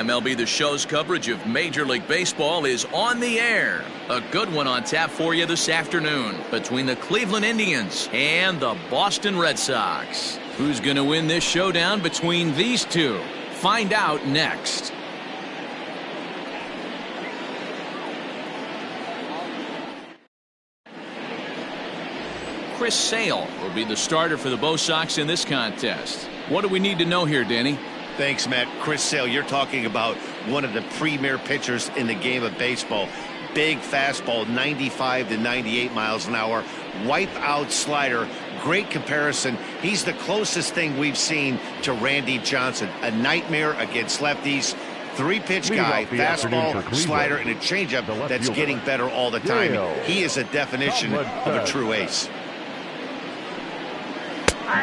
MLB The Show's coverage of Major League Baseball is on the air. A good one on tap for you this afternoon between the Cleveland Indians and the Boston Red Sox. Who's going to win this showdown between these two? Find out next. Chris Sale will be the starter for the Bo Sox in this contest. What do we need to know here, Danny? Thanks, Matt. Chris Sale, you're talking about one of the premier pitchers in the game of baseball. Big fastball, 95 to 98 miles an hour. Wipe out slider. Great comparison. He's the closest thing we've seen to Randy Johnson. A nightmare against lefties. Three-pitch guy, fastball, slider, and a changeup that's getting better all the time. He is a definition of a true ace.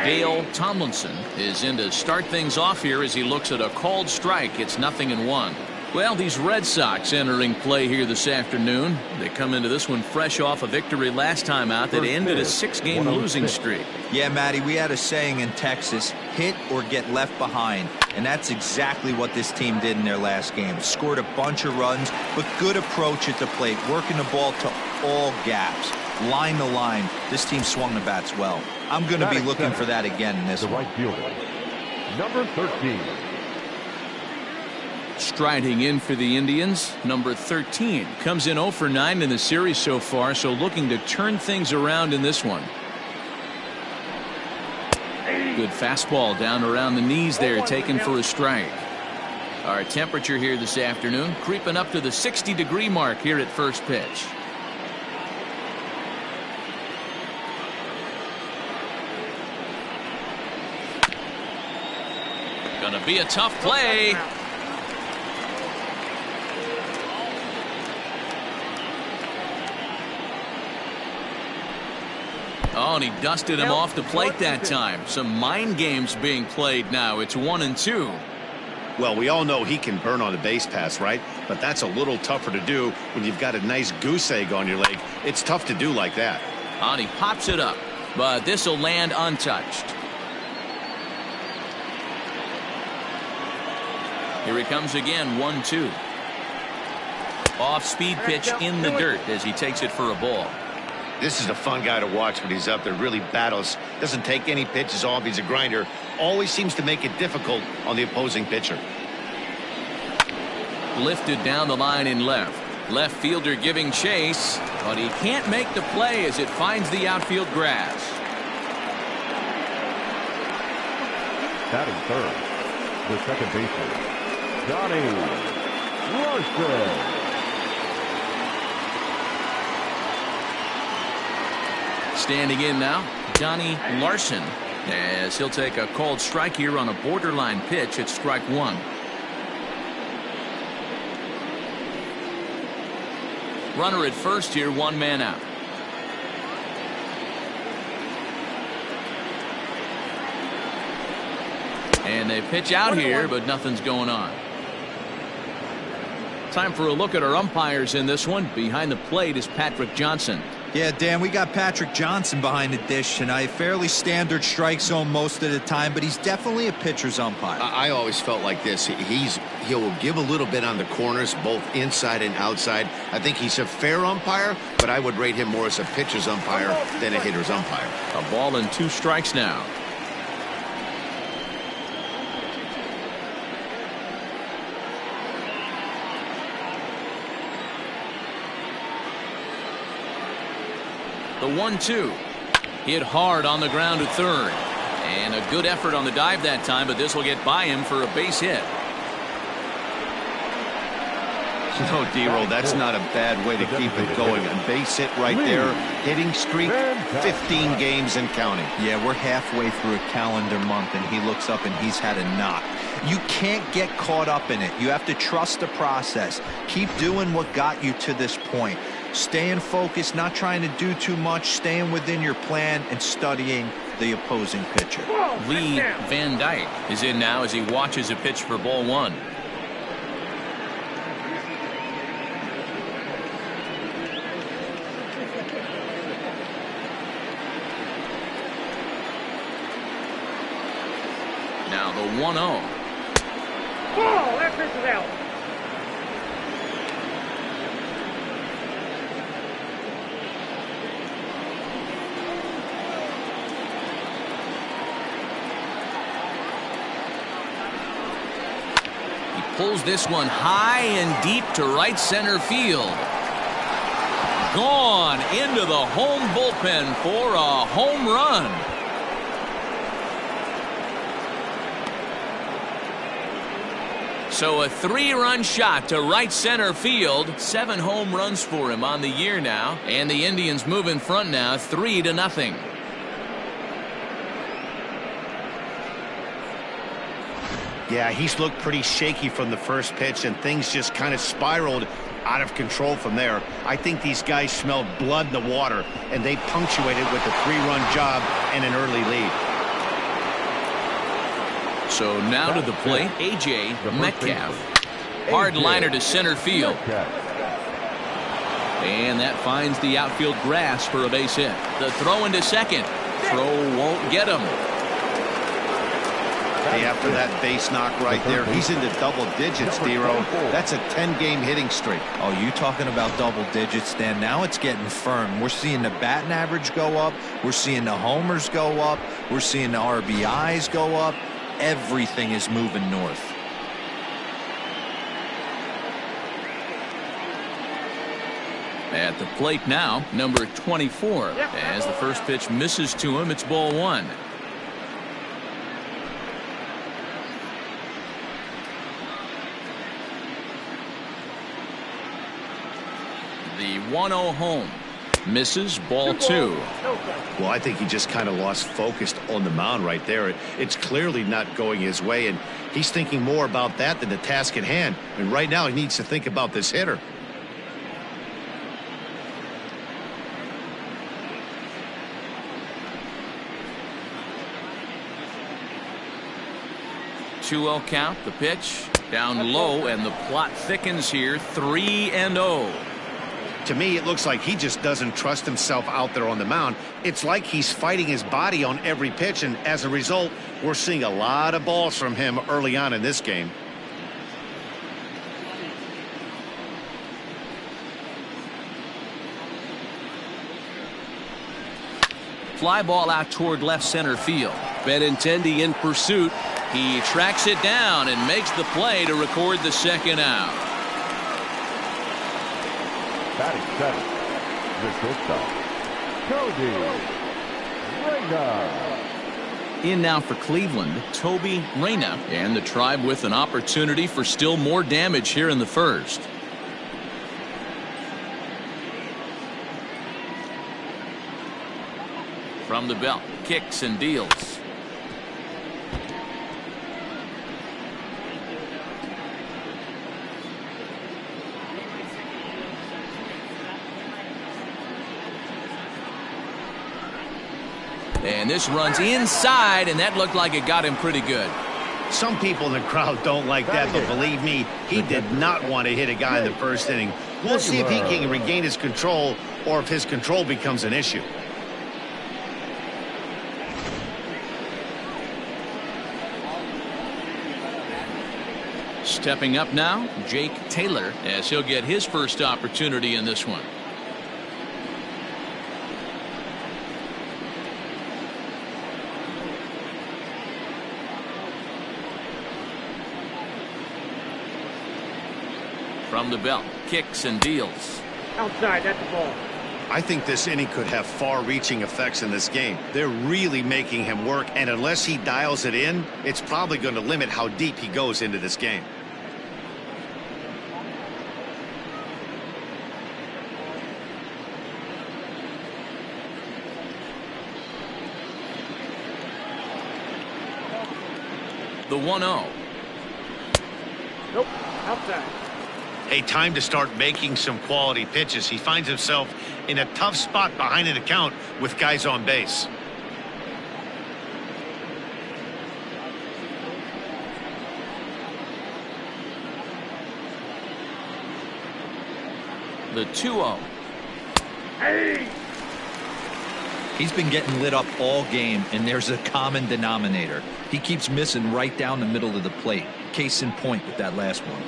Dale Tomlinson is in to start things off here as he looks at a called strike. It's 0-1. Well, these Red Sox entering play here this afternoon. They come into this one fresh off a victory last time out that ended a 6-game losing streak. Yeah, Matty, we had a saying in Texas, hit or get left behind. And that's exactly what this team did in their last game. Scored a bunch of runs, but good approach at the plate, working the ball to all gaps. Line to line, this team swung the bats well. I'm going to be looking for that again in this one. Right fielder, number 13. Striding in for the Indians, number 13. Comes in 0 for 9 in the series so far, so looking to turn things around in this one. Good fastball down around the knees there, taken for a strike. Our temperature here this afternoon creeping up to the 60-degree mark here at first pitch. Gonna be a tough play. Oh, and he dusted him off the plate that time. Some mind games being played now. It's 1-2. Well, we all know he can burn on a base pass, right? But that's a little tougher to do when you've got a nice goose egg on your leg. It's tough to do like that. And he pops it up, but this will land untouched. Here he comes again, 1-2. Off-speed pitch in the dirt as he takes it for a ball. This is a fun guy to watch when he's up there. Really battles. Doesn't take any pitches off. He's a grinder. Always seems to make it difficult on the opposing pitcher. Lifted down the line in left. Left fielder giving chase, but he can't make the play as it finds the outfield grass. Batting third, the second baseman, Johnny Larson. Standing in now, Johnny Larson, as he'll take a called strike here on a borderline pitch at strike one. Runner at first here, one man out. And they pitch out here, but nothing's going on. Time for a look at our umpires in this one. Behind the plate is Patrick Johnson. Yeah, Dan, we got Patrick Johnson behind the dish tonight. Fairly standard strike zone most of the time, but he's definitely a pitcher's umpire. I always felt like this. He'll give a little bit on the corners, both inside and outside. I think he's a fair umpire, but I would rate him more as a pitcher's umpire than a hitter's umpire. A ball and 2 strikes now. The 1-2 hit hard on the ground to third, and a good effort on the dive that time, but this will get by him for a base hit. No, D-Roll, that's not a bad way to keep it going. A base hit right there. Hitting streak, 15 games and counting. Yeah, we're halfway through a calendar month, and he looks up and he's had a knock. You can't get caught up in it. You have to trust the process. Keep doing what got you to this point. Staying focused, not trying to do too much, staying within your plan, and studying the opposing pitcher. Lee Van Dyke is in now as he watches a pitch for ball one. Now the 1-0. Ball, that pitch is out. Pulls this one high and deep to right center field. Gone into the home bullpen for a home run. So a 3-run shot to right center field. 7 home runs for him on the year now. And the Indians move in front now 3-0. Yeah, he's looked pretty shaky from the first pitch, and things just kind of spiraled out of control from there. I think these guys smelled blood in the water, and they punctuated with a 3-run job and an early lead. So now to the plate, A.J. Metcalf. Hard liner to center field. And that finds the outfield grass for a base hit. The throw into second. Throw won't get him. Hey, after that base knock right there, he's into double digits, Dero. That's a 10-game hitting streak. Oh, you talking about double digits, Dan? Now it's getting firm. We're seeing the batting average go up. We're seeing the homers go up. We're seeing the RBIs go up. Everything is moving north. At the plate now, number 24. As the first pitch misses to him, it's ball 1. The 1-0 home. Misses, ball 2. Well, I think he just kind of lost focus on the mound right there. It's clearly not going his way, and he's thinking more about that than the task at hand. And right now he needs to think about this hitter. Two-0 count, the pitch. Down low, and the plot thickens here, 3-0. To me, it looks like he just doesn't trust himself out there on the mound. It's like he's fighting his body on every pitch, and as a result, we're seeing a lot of balls from him early on in this game. Fly ball out toward left center field. Benintendi in pursuit. He tracks it down and makes the play to record the second out. Batting seven, the shortstop, Toby Reyna. In now for Cleveland, Toby Reyna, and the Tribe with an opportunity for still more damage here in the first. From the belt, kicks and deals. And this runs inside, and that looked like it got him pretty good. Some people in the crowd don't like that, but believe me, he did not want to hit a guy in the first inning. We'll see if he can regain his control or if his control becomes an issue. Stepping up now, Jake Taylor, as he'll get his first opportunity in this one. From the belt, kicks and deals. Outside, that's the ball. I think this inning could have far-reaching effects in this game. They're really making him work, and unless he dials it in, it's probably going to limit how deep he goes into this game. The 1-0. Nope, outside. A time to start making some quality pitches. He finds himself in a tough spot behind an account with guys on base. The 2-0. Hey! He's been getting lit up all game, and there's a common denominator. He keeps missing right down the middle of the plate. case in point with that last one.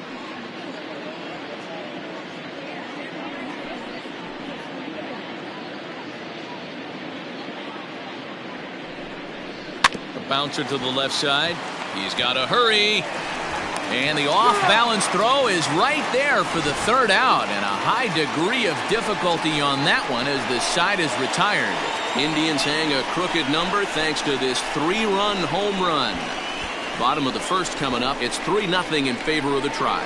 A bouncer to the left side. He's got to hurry. And the off-balance throw is right there for the third out, and a high degree of difficulty on that one as the side is retired. Indians hang a crooked number thanks to this 3-run home run. Bottom of the first coming up. It's 3-0 in favor of the Tribe.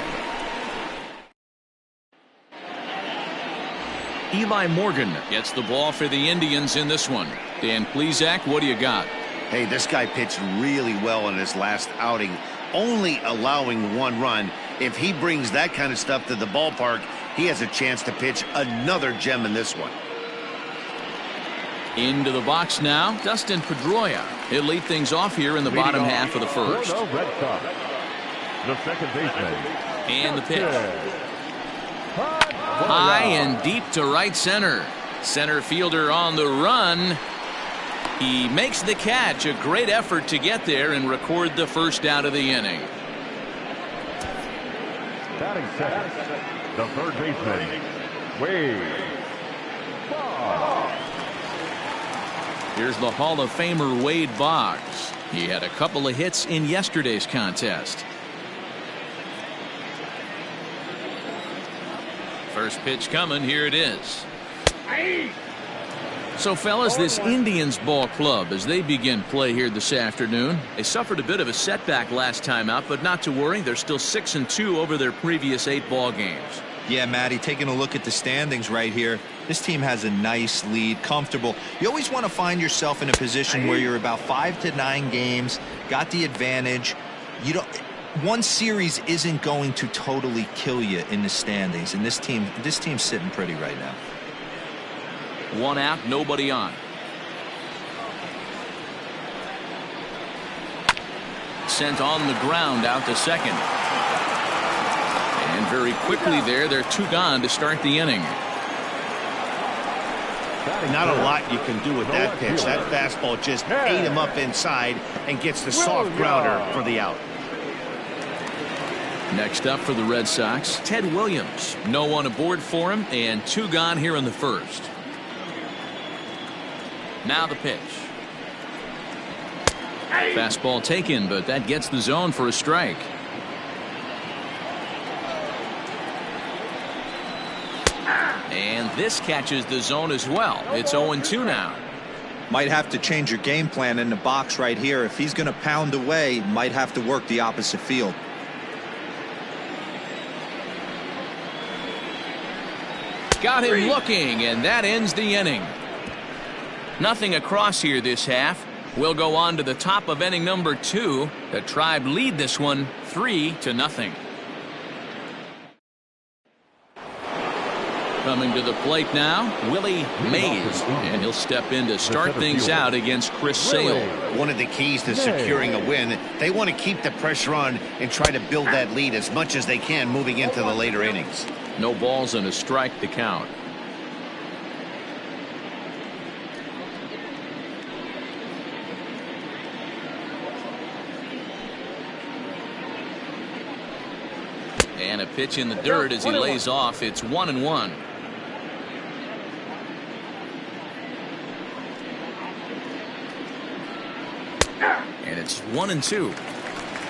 Eli Morgan gets the ball for the Indians in this one. Dan Plesac, what do you got? Hey, this guy pitched really well in his last outing, only allowing 1 run. If he brings that kind of stuff to the ballpark, he has a chance to pitch another gem in this one. Into the box now, Dustin Pedroia. He'll lead things off here in the bottom half of the first. For the Red Sox, the second baseman. And the pitch. High and deep to right center. Center fielder on the run. He makes the catch. A great effort to get there and record the first out of the inning. Batting second, the third baseman, Wade Boggs. Here's the Hall of Famer Wade Boggs. He had a couple of hits in yesterday's contest. First pitch coming. Here it is. So, fellas, this Indians ball club, as they begin play here this afternoon, they suffered a bit of a setback last time out, but not to worry. They're still 6-2 over their previous 8 ball games. Yeah, Matty, taking a look at the standings right here, this team has a nice lead, comfortable. You always want to find yourself in a position where you're about 5 to 9 games, got the advantage. You don't. One series isn't going to totally kill you in the standings, and this team's sitting pretty right now. 1 out, nobody on. Sent on the ground out to second. And very quickly there, they're 2 gone to start the inning. Not a lot you can do with that pitch. That fastball just ate him up inside and gets the soft grounder for the out. Next up for the Red Sox, Ted Williams. No one aboard for him, and 2 gone here in the first. Now the pitch. Fastball taken, but that gets the zone for a strike. And this catches the zone as well. It's 0-2 now. Might have to change your game plan in the box right here. If he's going to pound away, might have to work the opposite field. Got him looking, and that ends the inning. Nothing across here this half. We'll go on to the top of inning number 2. The Tribe lead this one 3-0. Coming to the plate now, Willie Mays, and he'll step in to start things out against Chris Sale. One of the keys to securing a win, they want to keep the pressure on and try to build that lead as much as they can moving into the later innings. No balls and a strike to count. And a pitch in the dirt as he lays off. It's 1-1. And it's 1-2.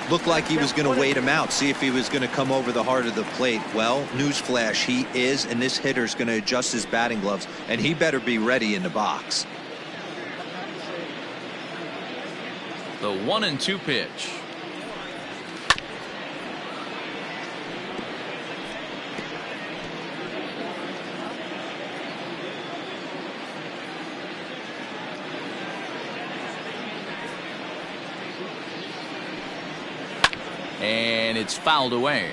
Looked like he was going to wait him out, see if he was going to come over the heart of the plate. Well, newsflash, he is, and this hitter's going to adjust his batting gloves, and he better be ready in the box. The 1-2 pitch. And it's fouled away.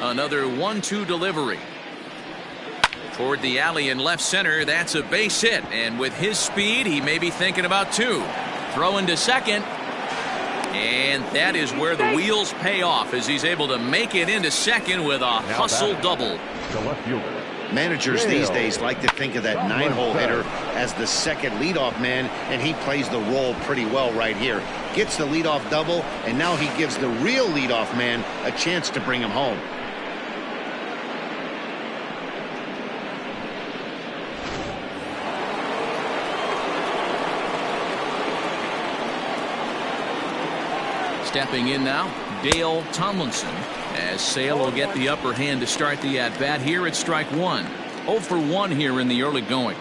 Another 1-2 delivery. Toward the alley in left center. That's a base hit. And with his speed, he may be thinking about 2. Throwing to second. And that is where the wheels pay off as he's able to make it into second with a hustle double. The left fielder, Managers these days like to think of that 9-hole hitter as the second leadoff man, and he plays the role pretty well right here. Gets the leadoff double, and now he gives the real leadoff man a chance to bring him home. Stepping in now, Dale Tomlinson, as Sale will get the upper hand to start the at-bat here at strike one. 0 for 1 here in the early going.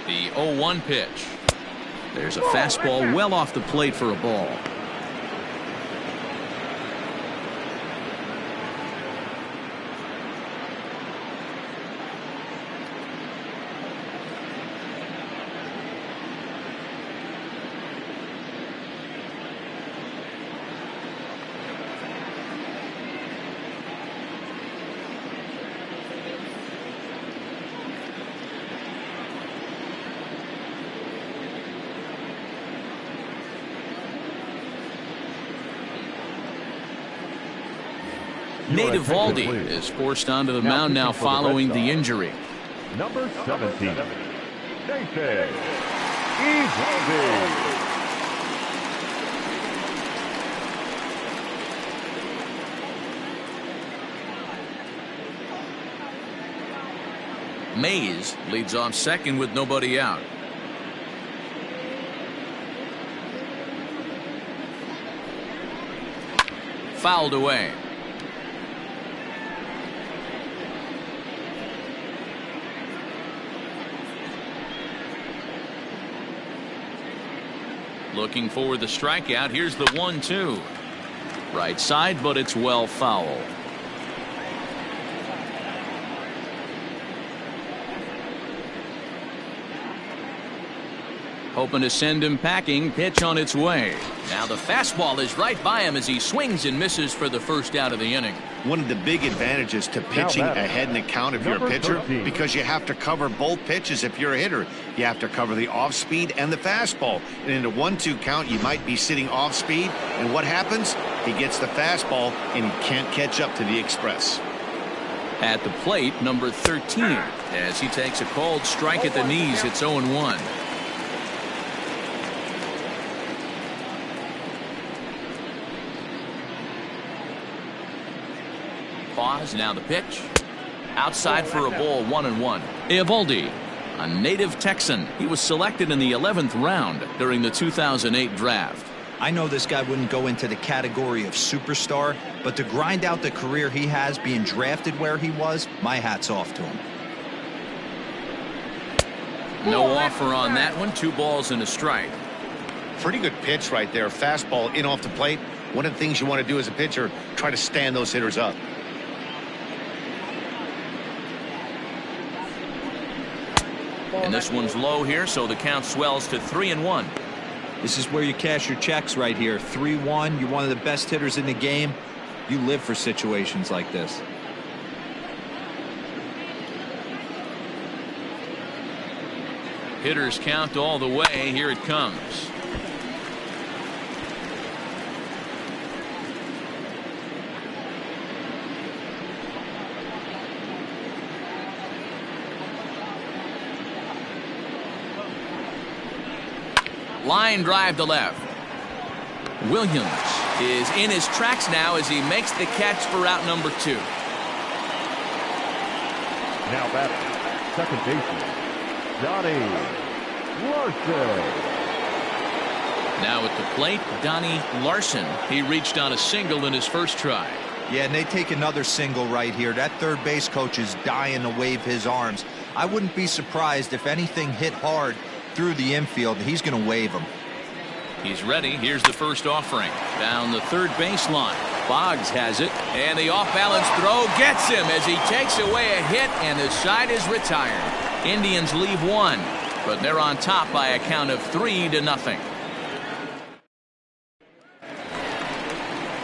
The 0-1 pitch. There's a fastball well off the plate for a ball. Nate Eovaldi is forced onto the mound now following the injury. Number 17, Nathan Eovaldi. Mays leads off second with nobody out. Fouled away. Looking for the strikeout. Here's the 1-2. Right side, but it's well foul. Hoping to send him packing. Pitch on its way. Now the fastball is right by him as he swings and misses for the first out of the inning. One of the big advantages to pitching ahead in the count if you're a pitcher, because you have to cover both pitches if you're a hitter. You have to cover the off speed and the fastball. And in a 1-2 count, you might be sitting off speed. And what happens? He gets the fastball and he can't catch up to the express. At the plate, number 13, as he takes a called strike at the knees. It's 0-1. Pause, now the pitch. Outside for a ball, 1-1. Eovaldi, a native Texan. He was selected in the 11th round during the 2008 draft. I know this guy wouldn't go into the category of superstar, but to grind out the career he has being drafted where he was, my hat's off to him. No offer on that one. 2 balls and a strike. Pretty good pitch right there. Fastball in off the plate. One of the things you want to do as a pitcher, try to stand those hitters up. And this one's low here, so the count swells to 3-1. This is where you cash your checks right here. 3-1. You're one of the best hitters in the game. You live for situations like this. Hitters count all the way. Here it comes. Line drive to left. Williams is in his tracks now as he makes the catch for out number 2. Now batting, second baseman, Donnie Larson. Now at the plate, Donnie Larson. He reached on a single in his first try. Yeah, and they take another single right here. That third base coach is dying to wave his arms. I wouldn't be surprised if anything hit hard through the infield. He's going to wave him. He's ready. Here's the first offering. Down the third baseline. Boggs has it. And the off-balance throw gets him as he takes away a hit, and the side is retired. Indians leave 1, but they're on top by a count of 3-0.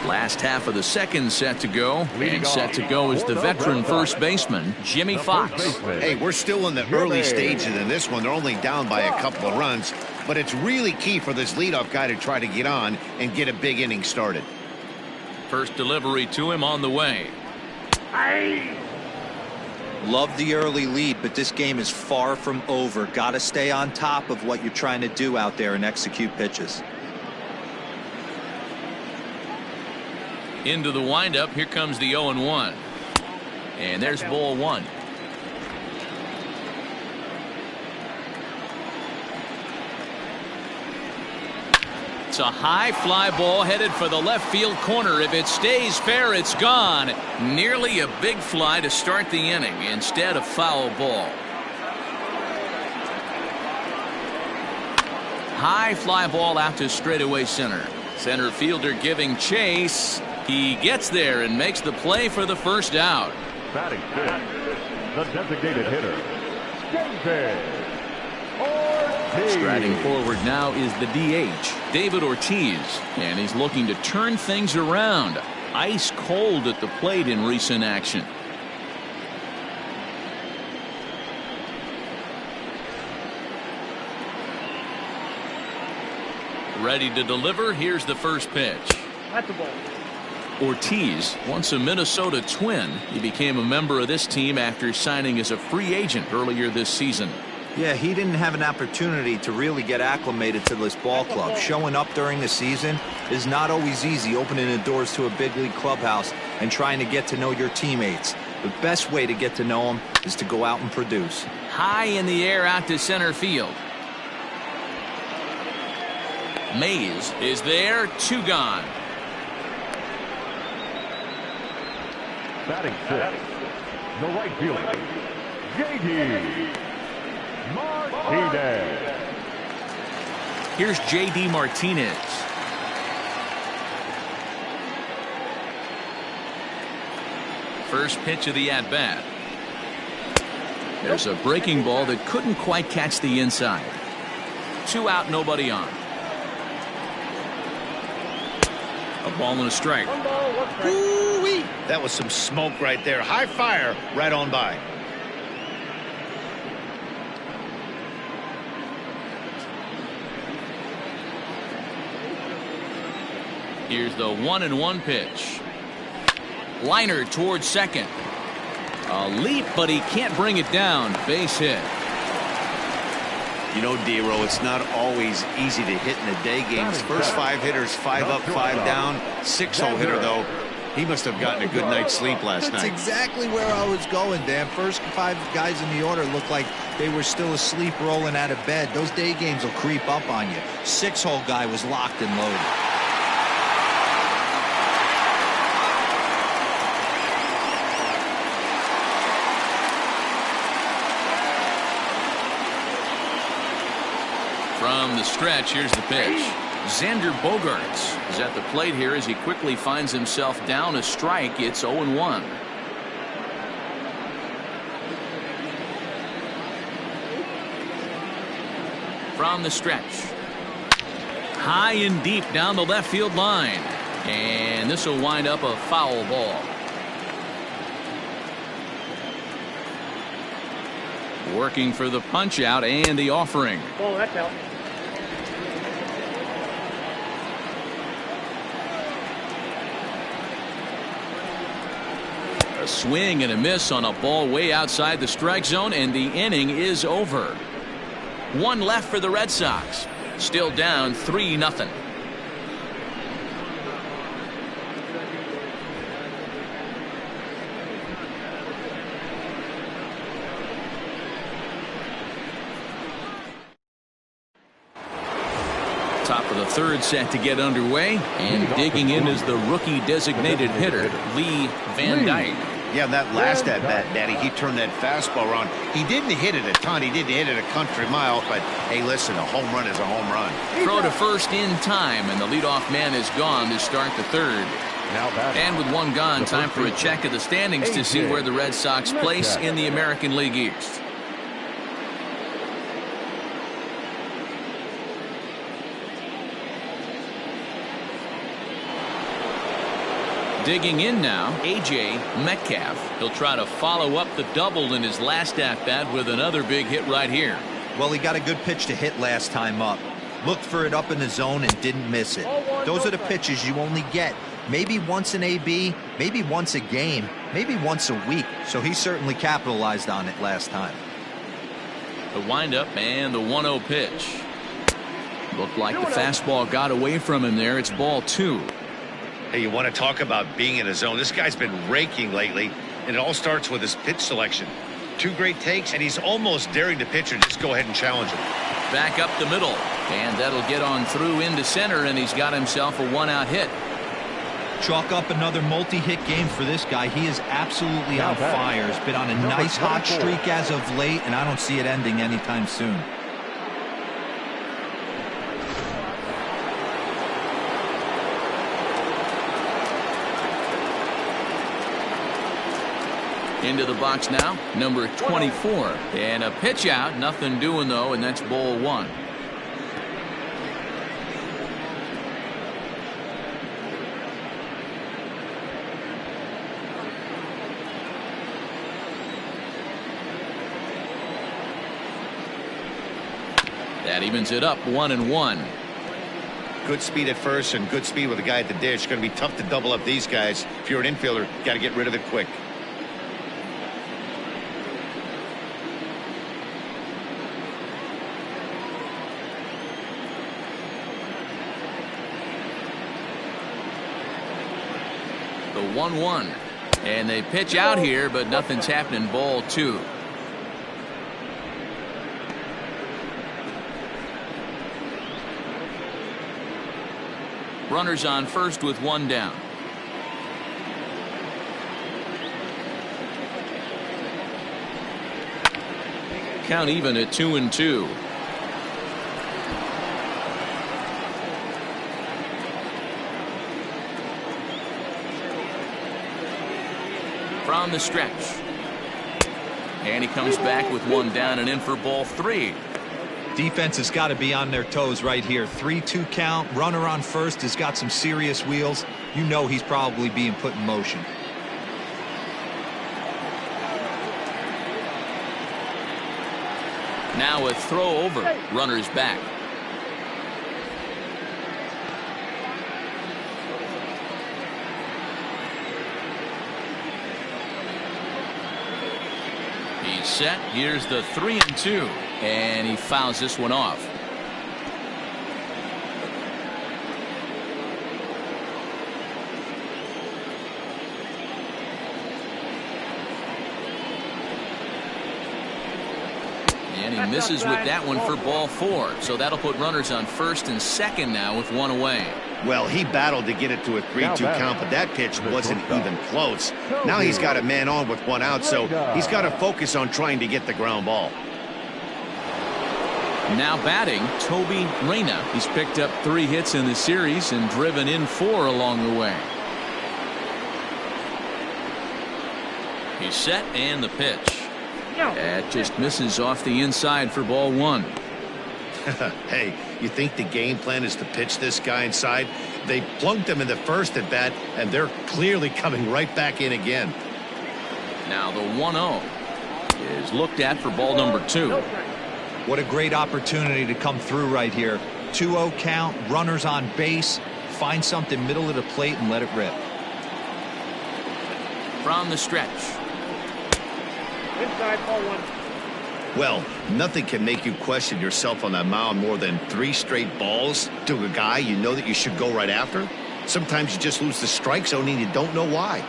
Last half of the second set to go, and set to go is the veteran first baseman, Jimmy Fox. Hey, we're still in the early stages in this one. They're only down by a couple of runs. but it's really key for this leadoff guy to try to get on and get a big inning started. First delivery to him on the way. Love the early lead, but this game is far from over. Got to stay on top of what you're trying to do out there and execute pitches. Into the windup. Here comes the 0-1. And there's ball one. It's a high fly ball headed for the left field corner. If it stays fair, it's gone. Nearly a big fly to start the inning. Instead, a foul ball. High fly ball out to straightaway center. Center fielder giving chase. He gets there and makes the play for the first out. Batting fifth, the designated hitter, David Ortiz. Striding forward now is the DH, David Ortiz, and he's looking to turn things around. Ice cold at the plate in recent action. Ready to deliver. Here's the first pitch. That's the ball. Ortiz, once a Minnesota Twin, he became a member of this team after signing as a free agent earlier this season. Yeah, he didn't have an opportunity to really get acclimated to this ball club. Showing up during the season is not always easy, opening the doors to a big league clubhouse and trying to get to know your teammates. The best way to get to know them is to go out and produce. High in the air out to center field. Mays is there, 2 gone. Batting fifth, the right fielder, J.D. Martinez. Here's J.D. Martinez. First pitch of the at-bat. There's a breaking ball that couldn't quite catch the inside. 2 out, nobody on. A ball and a strike. 1 ball, 1 strike. Ooh-wee. That was some smoke right there. High fire right on by. Here's the 1-1 pitch. Liner towards second. A leap, but he can't bring it down. Base hit. You know, D-Row, it's not always easy to hit in the day games. First 5 hitters, 5 up, 5 down. 6-0 hitter, though. He must have gotten a good night's sleep last night. That's exactly where I was going, Dan. First 5 guys in the order looked like they were still asleep rolling out of bed. Those day games will creep up on you. 6-hole guy was locked and loaded. From the stretch, here's the pitch. Xander Bogaerts is at the plate here as he quickly finds himself down a strike. It's 0-1. From the stretch. High and deep down the left field line. And this will wind up a foul ball. Working for the punch out and the offering. Ball, that's out. A swing and a miss on a ball way outside the strike zone, and the inning is over. 1 left for the Red Sox. Still down 3-0. Top of the 3rd set to get underway, and digging in is the rookie designated hitter, Lee Van Dyke. Yeah, that last at-bat, Daddy, he turned that fastball around. He didn't hit it a ton. He didn't hit it a country mile, but, hey, listen, a home run is a home run. Throw to first in time, and the leadoff man is gone to start the 3rd. And with 1 gone, time for a check of the standings to see where the Red Sox place in the American League East. Digging in now, A.J. Metcalf. He'll try to follow up the double in his last at-bat with another big hit right here. Well, he got a good pitch to hit last time up. Looked for it up in the zone and didn't miss it. Those are the pitches you only get maybe once in AB, maybe once a game, maybe once a week. So he certainly capitalized on it last time. The windup and the 1-0 pitch. Looked like the fastball got away from him there. It's ball 2. Hey, you want to talk about being in a zone? This guy's been raking lately, and it all starts with his pitch selection. 2 great takes, and he's almost daring the pitcher just go ahead and challenge him. Back up the middle, and that'll get on through into center, and he's got himself a 1-out hit. Chalk up another multi-hit game for this guy. He is absolutely on fire. He's been on a nice hot streak as of late, and I don't see it ending anytime soon. Into the box now, number 24. And a pitch out, nothing doing though, and that's ball 1. That evens it up 1-1. Good speed at first and good speed with a guy at the dish. Going to be tough to double up these guys. If you're an infielder, got to get rid of it quick. The 1-1. And they pitch out here, but nothing's happening. Ball 2. Runners on first with 1 down. Count even at 2-2. From the stretch. And he comes back with 1 down and in for ball 3. Defense has got to be on their toes right here. 3-2 count. Runner on first has got some serious wheels. You know he's probably being put in motion. Now a throw over. Runners back. He's set. Here's the 3-2. And he fouls this one off. And he misses with that one for ball 4. So that'll put runners on first and second now with 1 away. Well, he battled to get it to a 3-2 count, but that pitch wasn't even close. Now he's got a man on with 1 out, so he's got to focus on trying to get the ground ball. Now batting, Toby Reyna. He's picked up 3 hits in the series and driven in 4 along the way. He's set and the pitch. That just misses off the inside for ball 1. Hey, you think the game plan is to pitch this guy inside? They plunked him in the first at bat, and they're clearly coming right back in again. Now the 1-0 is looked at for ball number 2. What a great opportunity to come through right here. 2-0 count, runners on base. Find something middle of the plate and let it rip. From the stretch. Inside, ball 1. Well, nothing can make you question yourself on that mound more than 3 straight balls to a guy you know that you should go right after. Sometimes you just lose the strike zone and you don't know why.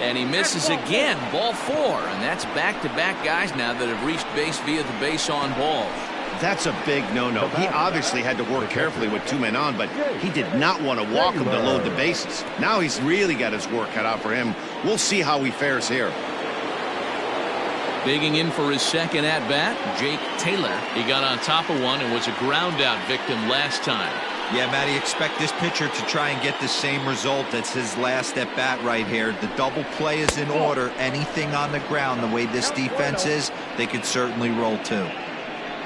And he misses again. Ball 4. And that's back-to-back guys now that have reached base via the base on balls. That's a big no-no. He obviously had to work carefully with 2 men on, but he did not want to walk him to load the bases. Now he's really got his work cut out for him. We'll see how he fares here. Digging in for his second at-bat, Jake Taylor. He got on top of one and was a ground-out victim last time. Yeah, Matty, expect this pitcher to try and get the same result as his last at-bat right here. The double play is in order. Anything on the ground, the way this defense is, they could certainly roll too.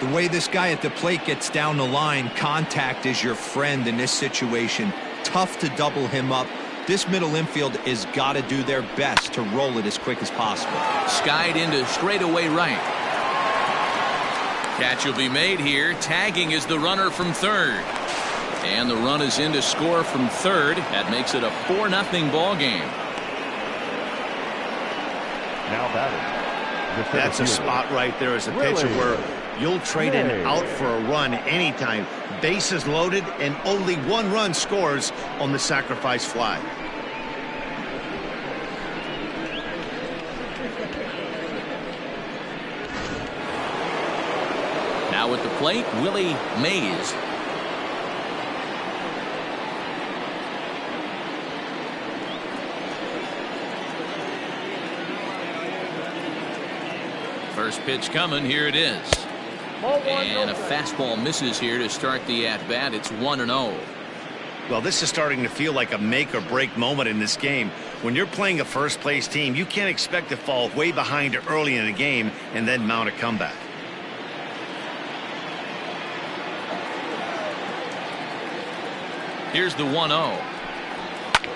The way this guy at the plate gets down the line, contact is your friend in this situation. Tough to double him up. This middle infield has got to do their best to roll it as quick as possible. Skied into straightaway right. Catch will be made here. Tagging is the runner from third. And the run is in to score from third. That makes it a 4-0 ball game. Now batting. That's a spot right there as a pitcher where you'll trade an out for a run anytime. Bases loaded and only one run scores on the sacrifice fly. Now at the plate, Willie Mays. First pitch coming. Here it is. And a fastball misses here to start the at-bat. It's 1-0. Well, this is starting to feel like a make-or-break moment in this game. When you're playing a first-place team, you can't expect to fall way behind early in the game and then mount a comeback. Here's the 1-0.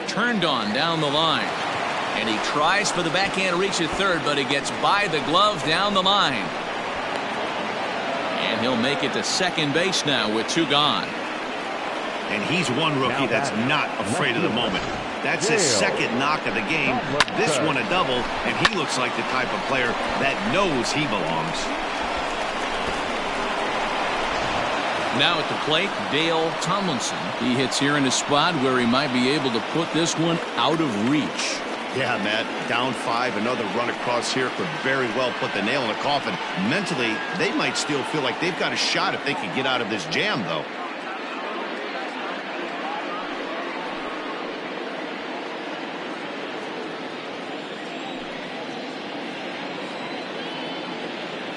Turned on down the line. And he tries for the backhand reach at third, but he gets by the glove down the line. And he'll make it to second base now with 2 gone. And he's one rookie that's not afraid of the moment. That's his second knock of the game. This one a double, and he looks like the type of player that knows he belongs. Now at the plate, Dale Tomlinson. He hits here in a spot where he might be able to put this one out of reach. Yeah, Matt, down 5, another run across here could very well put the nail in the coffin. Mentally, they might still feel like they've got a shot if they can get out of this jam, though.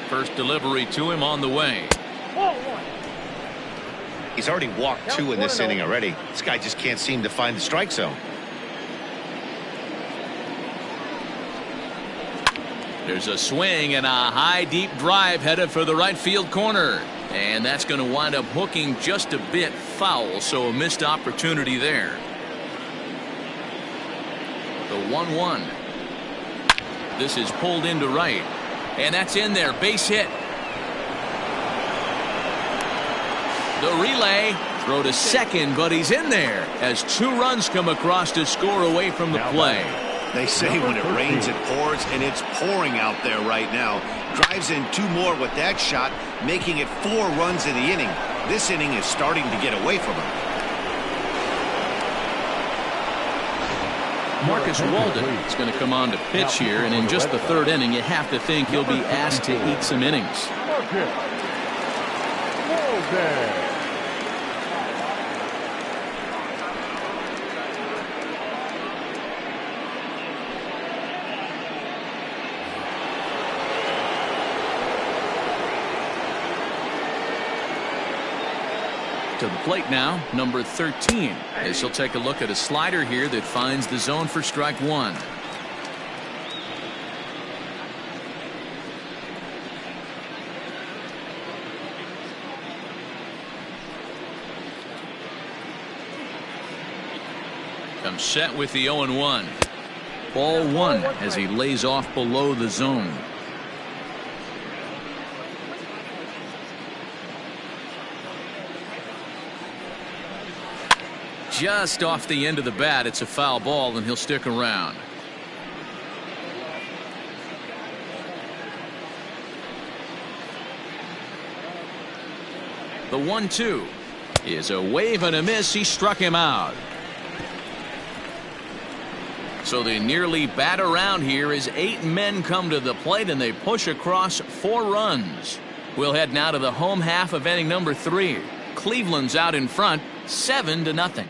First delivery to him on the way. He's already walked 2 in this inning already. This guy just can't seem to find the strike zone. There's a swing and a high deep drive headed for the right field corner. And that's going to wind up hooking just a bit foul, so a missed opportunity there. The 1-1. This is pulled into right. And that's in there. Base hit. The relay. Throw to second, but he's in there as 2 runs come across to score away from the play. They say when it rains, it pours, and it's pouring out there right now. Drives in 2 more with that shot, making it 4 runs in the inning. This inning is starting to get away from him. Marcus Walden is going to come on to pitch here, and in just the 3rd inning, you have to think he'll be asked to eat some innings. To the plate now, number 13, as he'll take a look at a slider here that finds the zone for strike 1. Comes set with the 0-1. Ball 1 as he lays off below the zone. Just off the end of the bat. It's a foul ball, and he'll stick around. The 1-2 is a wave and a miss. He struck him out. So they nearly bat around here as 8 men come to the plate, and they push across 4 runs. We'll head now to the home half of inning number 3. Cleveland's out in front, 7-0.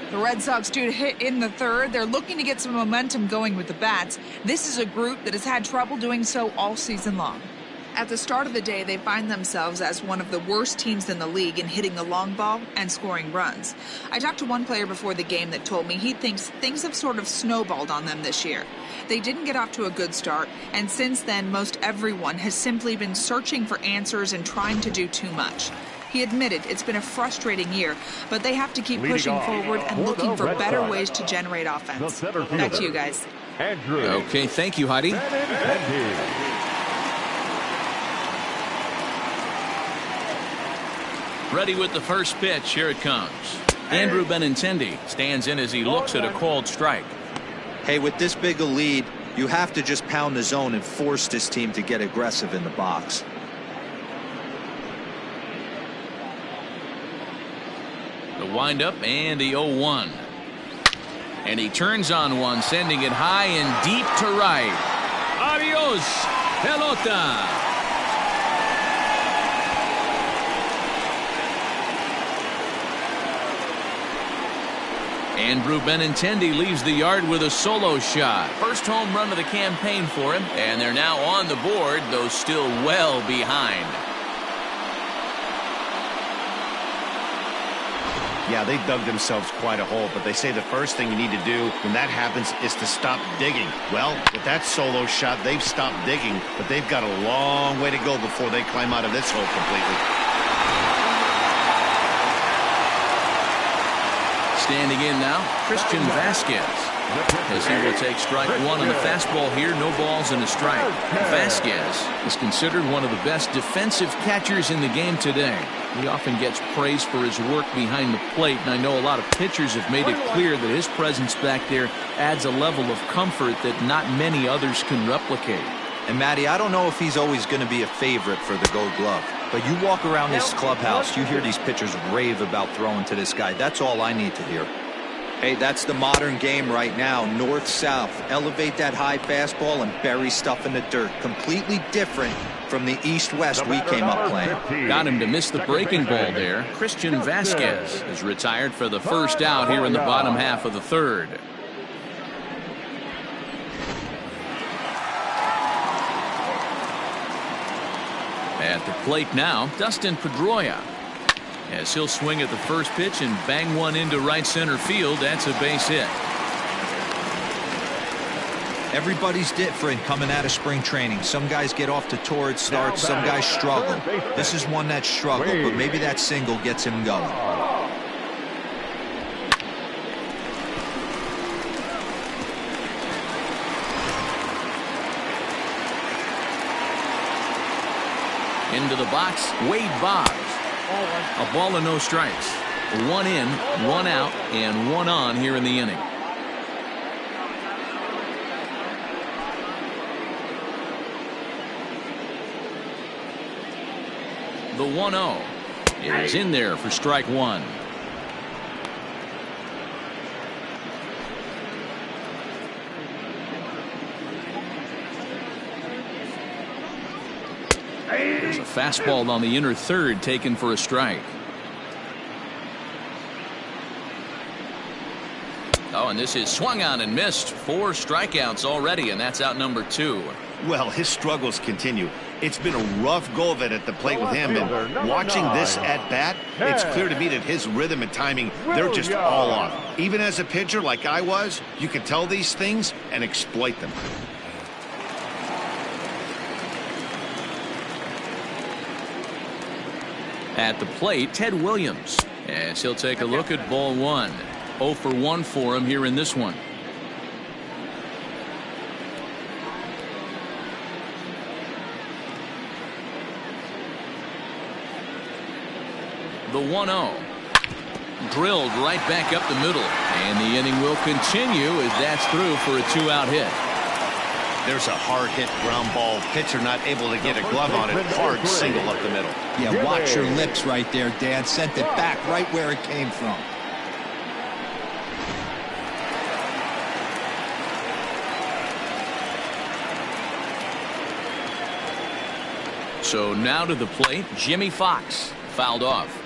The Red Sox due to hit in the 3rd. They're looking to get some momentum going with the bats. This is a group that has had trouble doing so all season long. At the start of the day, they find themselves as one of the worst teams in the league in hitting the long ball and scoring runs. I talked to one player before the game that told me he thinks things have sort of snowballed on them this year. They didn't get off to a good start, and since then, most everyone has simply been searching for answers and trying to do too much. He admitted it's been a frustrating year, but they have to keep pushing forward and looking for better ways to generate offense. Back to you guys. Okay, thank you, Heidi. Ready with the first pitch. Here it comes. Andrew Benintendi stands in as he looks at a called strike. Hey, with this big a lead, you have to just pound the zone and force this team to get aggressive in the box. The windup and the 0-1. And he turns on one, sending it high and deep to right. Adios, pelota. Andrew Benintendi leaves the yard with a solo shot. First home run of the campaign for him, and they're now on the board, though still well behind. Yeah, they dug themselves quite a hole, but they say the first thing you need to do when that happens is to stop digging. Well, with that solo shot, they've stopped digging, but they've got a long way to go before they climb out of this hole completely. Standing in now, Christian Vasquez, as he will take strike one on the fastball here. No balls and a strike. Vasquez is considered one of the best defensive catchers in the game today. He often gets praised for his work behind the plate, and I know a lot of pitchers have made it clear that his presence back there adds a level of comfort that not many others can replicate. And Matty, I don't know if he's always going to be a favorite for the Gold Glove, but you walk around this clubhouse, you hear these pitchers rave about throwing to this guy. That's all I need to hear. Hey, that's the modern game right now. North-south. Elevate that high fastball and bury stuff in the dirt. Completely different from the east-west we came up playing. Got him to miss the breaking ball there. Christian Vasquez is retired for the first out here in the bottom half of the third. At the plate now, Dustin Pedroia, as he'll swing at the first pitch and bang one into right center field. That's a base hit. Everybody's different coming out of spring training. Some guys get off to torrid starts, some guys struggle. This is one that struggled, but maybe that single gets him going. Into the box, Wade Boggs. A ball and no strikes. One in, one out, and one on here in the inning. The 1-0 is in there for strike one. There's a fastball on the inner third taken for a strike. Oh, and this is swung on and missed. 4 strikeouts already, and that's out number 2. Well, his struggles continue. It's been a rough go of it at the plate with him, and watching this at bat, it's clear to me that his rhythm and timing, they're just all off. Even as a pitcher like I was, you can tell these things and exploit them. At the plate, Ted Williams, as he'll take a look at ball 1. 0 for 1 for him here in this one. The 1-0. Drilled right back up the middle. And the inning will continue as that's through for a 2-out hit. There's a hard hit ground ball. Pitcher not able to get a glove on it. Hard single up the middle. Yeah, watch your lips right there, Dan. Sent it back right where it came from. So now to the plate, Jimmy Fox, fouled off.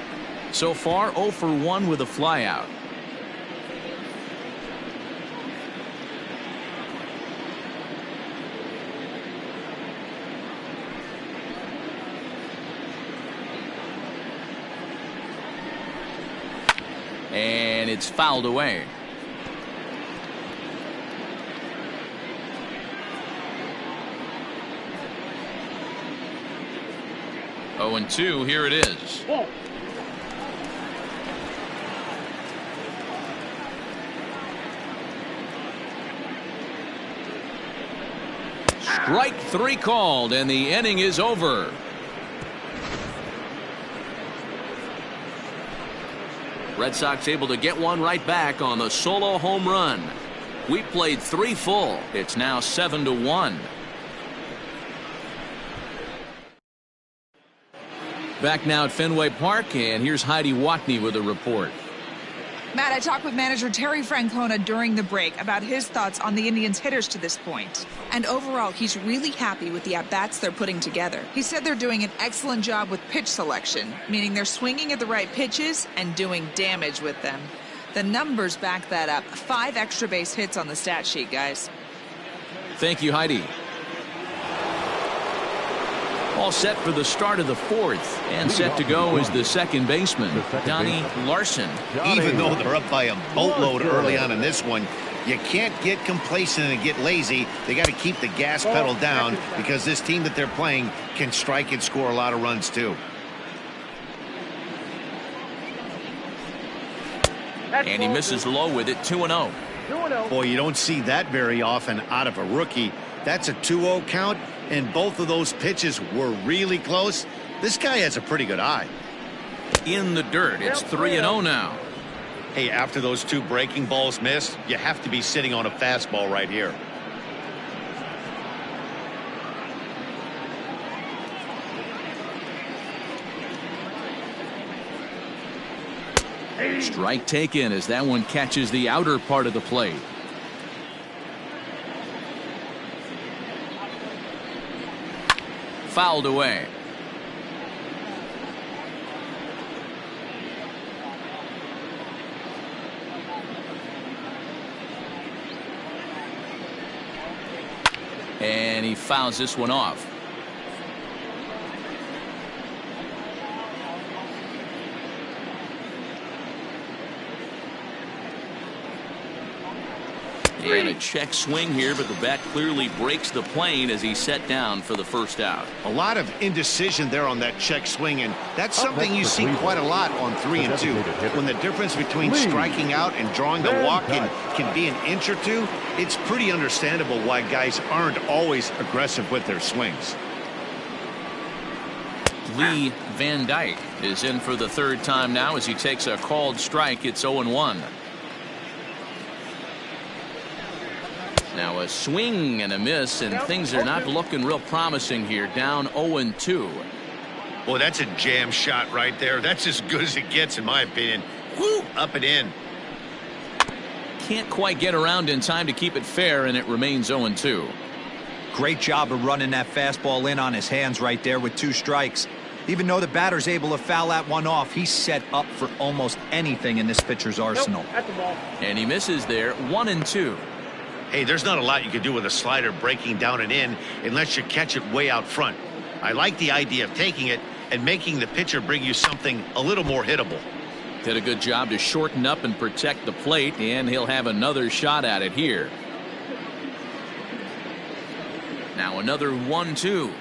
So far 0 for 1 with a flyout. And it's fouled away. Oh, and 2, here it is. Strike 3 called, and the inning is over. Red Sox able to get one right back on the solo home run. We played 3 full. It's now 7-1. Back now at Fenway Park, and here's Heidi Watney with a report. Matt, I talked with manager Terry Francona during the break about his thoughts on the Indians' hitters to this point. And overall, he's really happy with the at-bats they're putting together. He said they're doing an excellent job with pitch selection, meaning they're swinging at the right pitches and doing damage with them. The numbers back that up. 5 extra base hits on the stat sheet, guys. Thank you, Heidi. All set for the start of the 4th, and set to go is the second baseman, Donnie Larson. Even though they're up by a boatload early on in this one, you can't get complacent and get lazy. They got to keep the gas pedal down because this team that they're playing can strike and score a lot of runs too. And he misses low with it, 2-0. Boy, you don't see that very often out of a rookie. That's a 2-0 count, and both of those pitches were really close. This guy has a pretty good eye. In the dirt, it's 3-0 now. Hey, after those 2 breaking balls missed, you have to be sitting on a fastball right here. Strike taken as that one catches the outer part of the plate. Fouled away. And he fouls this one off. And a check swing here, but the bat clearly breaks the plane as he's set down for the first out. A lot of indecision there on that check swing, and that's something you see quite a lot on 3 and 2. When the difference between striking out and drawing the walk can be an inch or 2, it's pretty understandable why guys aren't always aggressive with their swings. Lee Van Dyke is in for the 3rd time now as he takes a called strike. It's 0-1. Now a swing and a miss, and things are not looking real promising here. Down 0-2. Boy, that's a jam shot right there. That's as good as it gets, in my opinion. Woo, up and in. Can't quite get around in time to keep it fair, and it remains 0-2. Great job of running that fastball in on his hands right there with 2 strikes. Even though the batter's able to foul that one off, he's set up for almost anything in this pitcher's arsenal. And he misses there. 1-2. Hey, there's not a lot you can do with a slider breaking down and in unless you catch it way out front. I like the idea of taking it and making the pitcher bring you something a little more hittable. Did a good job to shorten up and protect the plate, and he'll have another shot at it here. Now another 1-2.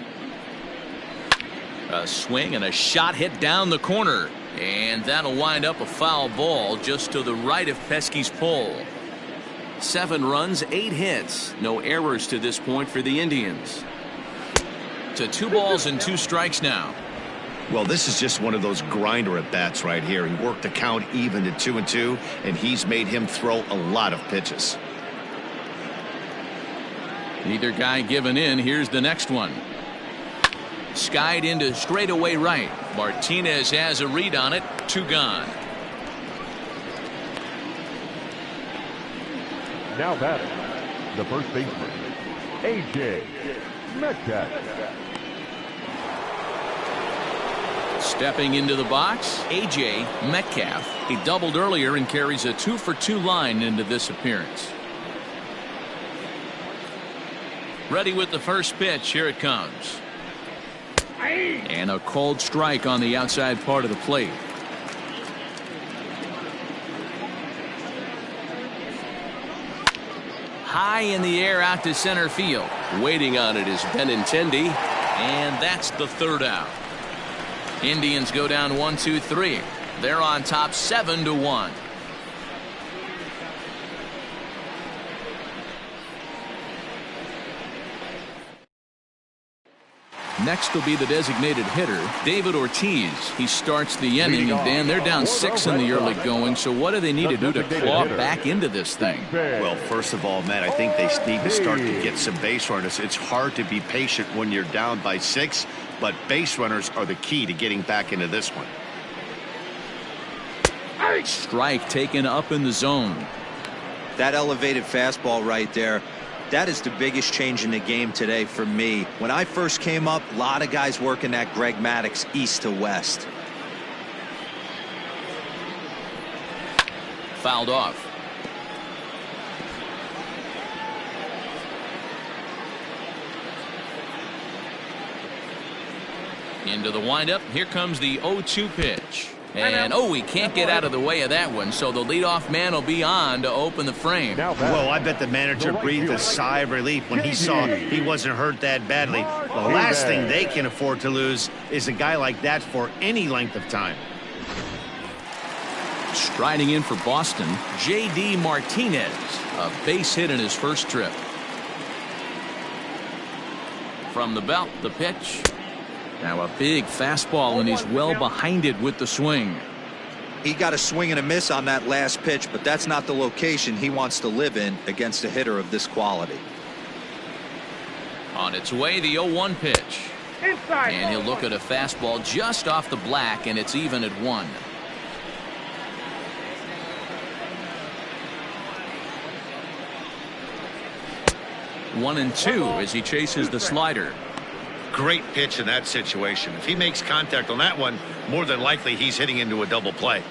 A swing and a shot hit down the corner, and that'll wind up a foul ball just to the right of Pesky's pole. 7 runs, 8 hits. No errors to this point for the Indians. To 2 balls and 2 strikes now. Well, this is just one of those grinder at bats right here. He worked the count even to 2-2, and he's made him throw a lot of pitches. Neither guy giving in. Here's the next one. Skied into straightaway right. Martinez has a read on it. 2 gone. Now batting, the first baseman, A.J. Metcalf. Stepping into the box, A.J. Metcalf. He doubled earlier and carries a 2-for-2 line into this appearance. Ready with the first pitch. Here it comes. And a cold strike on the outside part of the plate. High in the air out to center field. Waiting on it is Benintendi, and that's the 3rd out. Indians go down 1-2-3. They're on top 7-1. Next will be the designated hitter, David Ortiz. He starts the inning, and Dan, they're down 6 in the early going, so what do they need to do to claw back into this thing? Well, first of all, Matt, I think they need to start to get some base runners. It's hard to be patient when you're down by 6, but base runners are the key to getting back into this one. Strike taken up in the zone. That elevated fastball right there, that is the biggest change in the game today for me. When I first came up, a lot of guys working that Greg Maddux east to west. Fouled off. Into the windup. Here comes the 0-2 pitch. And, he can't get out of the way of that one, so the leadoff man will be on to open the frame. Well, I bet the manager breathed a sigh of relief when he saw he wasn't hurt that badly. The last thing they can afford to lose is a guy like that for any length of time. Striding in for Boston, J.D. Martinez, a base hit in his first trip. From the belt, the pitch. Now a big fastball, and he's well behind it with the swing. He got a swing and a miss on that last pitch, but that's not the location he wants to live in against a hitter of this quality. On its way, the 0-1 pitch. Inside. And he'll look at a fastball just off the black, and it's even at 1. One and 2 as he chases the slider. Great pitch in that situation. If he makes contact on that one, more than likely he's hitting into a double play.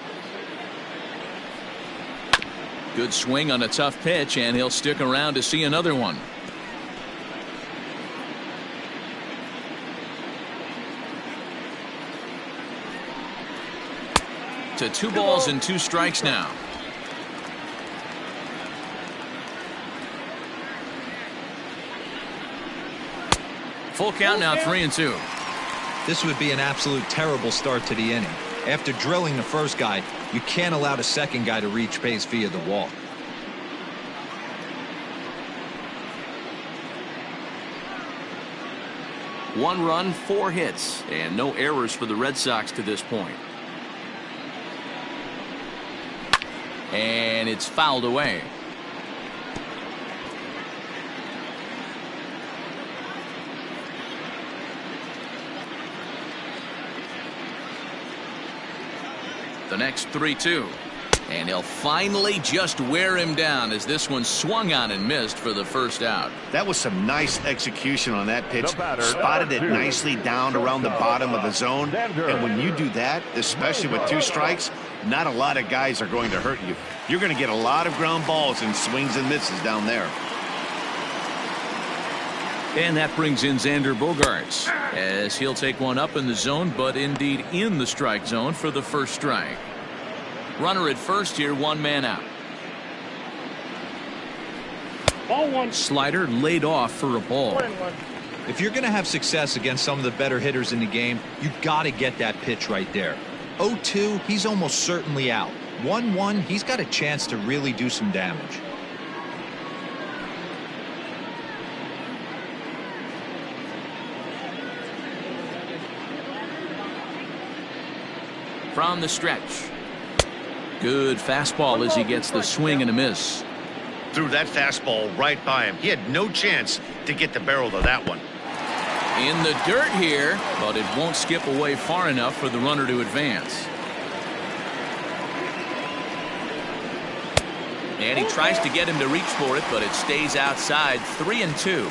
Good swing on a tough pitch, and he'll stick around to see another one. To 2 balls and 2 strikes now. Full count now, 3-2. This would be an absolute terrible start to the inning. After drilling the first guy, you can't allow the second guy to reach base via the walk. One run, 4 hits, and no errors for the Red Sox to this point. And it's fouled away. The next 3-2, and he'll finally just wear him down as this one swung on and missed for the first out. That was some nice execution on that pitch. Spotted it nicely down around the bottom of the zone, and when you do that, especially with 2 strikes, not a lot of guys are going to hurt you. You're going to get a lot of ground balls and swings and misses down there. And that brings in Xander Bogaerts as he'll take one up in the zone, but indeed in the strike zone for the first strike. Runner at first here, 1 man out. Ball 1. Slider laid off for a ball. 1-1. If you're going to have success against some of the better hitters in the game, you've got to get that pitch right there. 0-2, he's almost certainly out. 1-1, he's got a chance to really do some damage. From the stretch. Good fastball as he gets the swing and a miss. Threw that fastball right by him. He had no chance to get the barrel of that one. In the dirt here, but it won't skip away far enough for the runner to advance. And he tries to get him to reach for it, but it stays outside. 3-2.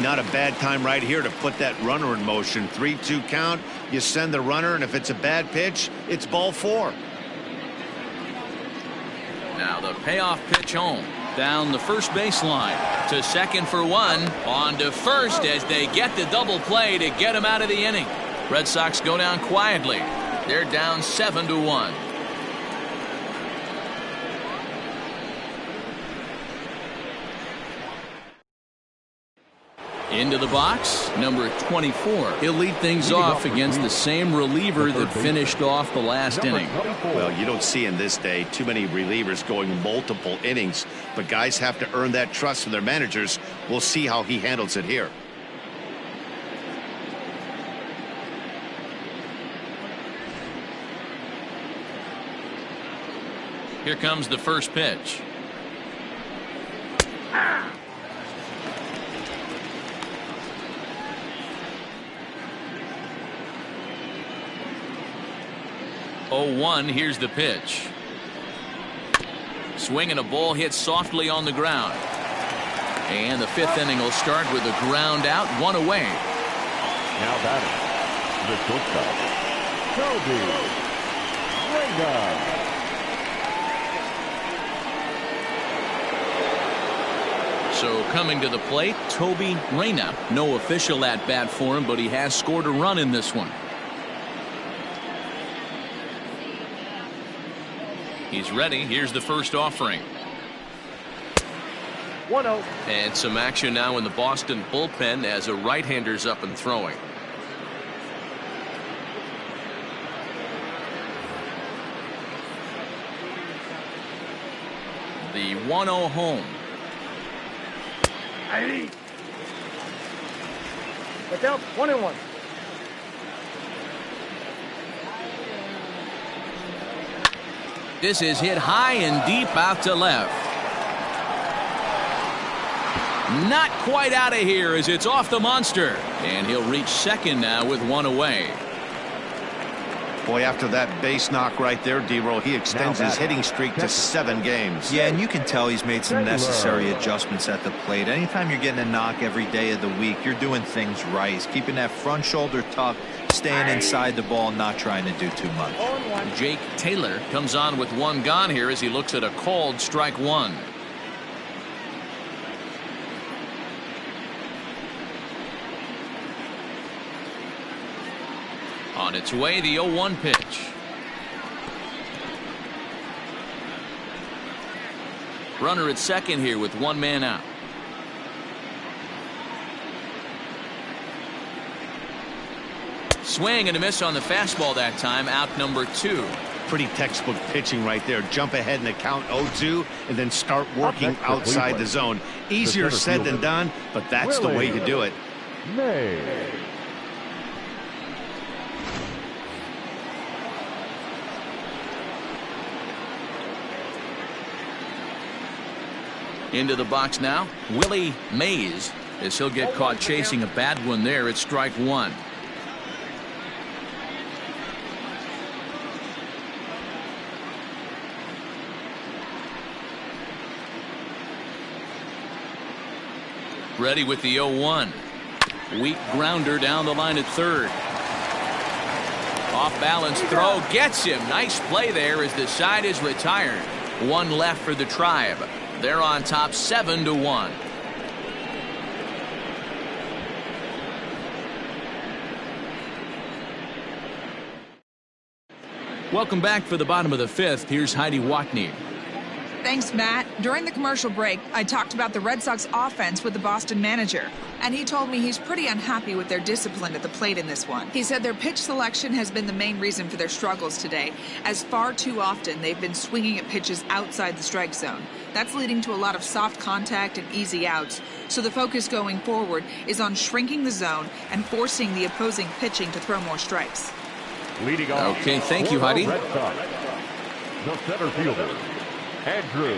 Not a bad time right here to put that runner in motion. 3-2 count. You send the runner, and if it's a bad pitch, it's ball 4. Now the payoff pitch home. Down the first baseline. To second for 1. On to first as they get the double play to get him out of the inning. Red Sox go down quietly. They're down 7-1. Into the box, number 24. He'll lead things off against the same reliever that finished off the last inning. Well, you don't see in this day too many relievers going multiple innings, but guys have to earn that trust from their managers. We'll see how he handles it here. Here comes the first pitch. Oh, 1. Here's the pitch. Swing and a ball hit softly on the ground. And the 5th inning will start with a ground out, 1 away. Now batting, the shortstop, Toby Reyna. So coming to the plate, Toby Reyna. No official at bat for him, but he has scored a run in this one. He's ready. Here's the first offering. 1-0. And some action now in the Boston bullpen as a right-hander's up and throwing. The 1-0 home. But down 1-1. This is hit high and deep out to left. Not quite out of here as it's off the monster. And he'll reach second now with 1 away. Boy, after that base knock right there, D-Roll, he extends his hitting streak to 7 games. Yeah, and you can tell he's made some necessary adjustments at the plate. Anytime you're getting a knock every day of the week, you're doing things right. He's keeping that front shoulder tucked, staying inside the ball, not trying to do too much. Jake Taylor comes on with 1 gone here as he looks at a called strike 1. On its way, the 0-1 pitch. Runner at second here with 1 man out. Swing and a miss on the fastball that time. Out number 2. Pretty textbook pitching right there. Jump ahead in the count 0-2 and then start working outside the zone. Easier said than done, but that's the way to do it. May. Into the box now, Willie Mays, as he'll get caught chasing a bad one there at strike 1. Ready with the 0-1. Weak grounder down the line at third. Off balance throw gets him. Nice play there as the side is retired. 1 left for the Tribe. They're on top 7-1. Welcome back for the bottom of the 5th. Here's Heidi Watney. Thanks, Matt. During the commercial break, I talked about the Red Sox offense with the Boston manager, and he told me he's pretty unhappy with their discipline at the plate in this one. He said their pitch selection has been the main reason for their struggles today, as far too often they've been swinging at pitches outside the strike zone. That's leading to a lot of soft contact and easy outs, so the focus going forward is on shrinking the zone and forcing the opposing pitching to throw more strikes. Leading off. Okay, thank you, Heidi. Red Sox, the center fielder, Andrew.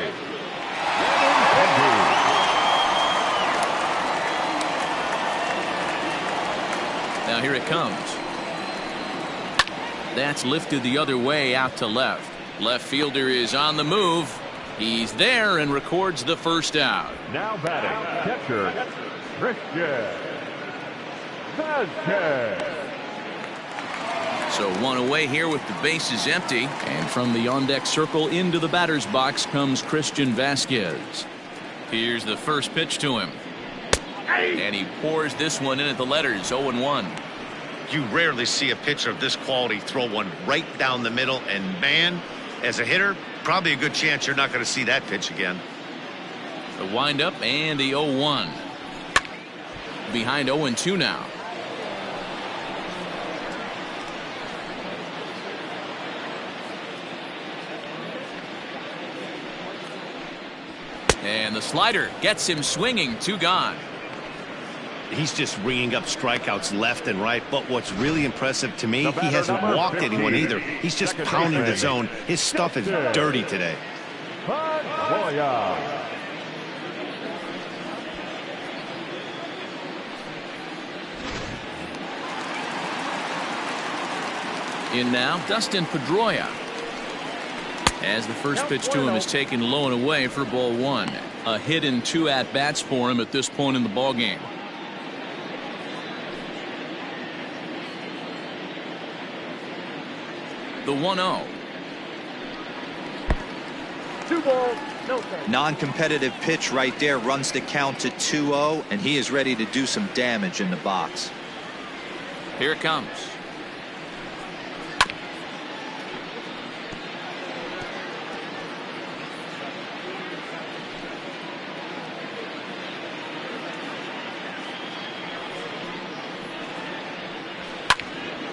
Now here it comes. That's lifted the other way out to left. Left fielder is on the move. He's there and records the first out. Now batting, catcher, Christian Vasquez. So 1 away here with the bases empty. And from the on-deck circle into the batter's box comes Christian Vasquez. Here's the first pitch to him. And he pours this one in at the letters, 0-1. You rarely see a pitcher of this quality throw one right down the middle, and man, as a hitter, probably a good chance you're not going to see that pitch again. The windup and the 0-1. Behind 0-2 now. And the slider gets him swinging. 2 gone. He's just ringing up strikeouts left and right, but what's really impressive to me, he hasn't walked anyone either. He's just pounding the zone. His stuff is dirty today. Pedroia. In now, Dustin Pedroia. As the first pitch to him is taken low and away for ball one. A hit and 2 at-bats for him at this point in the ballgame. The 1-0. 2 balls, no strikes. Non-competitive pitch right there, runs the count to 2-0, and he is ready to do some damage in the box. Here it comes.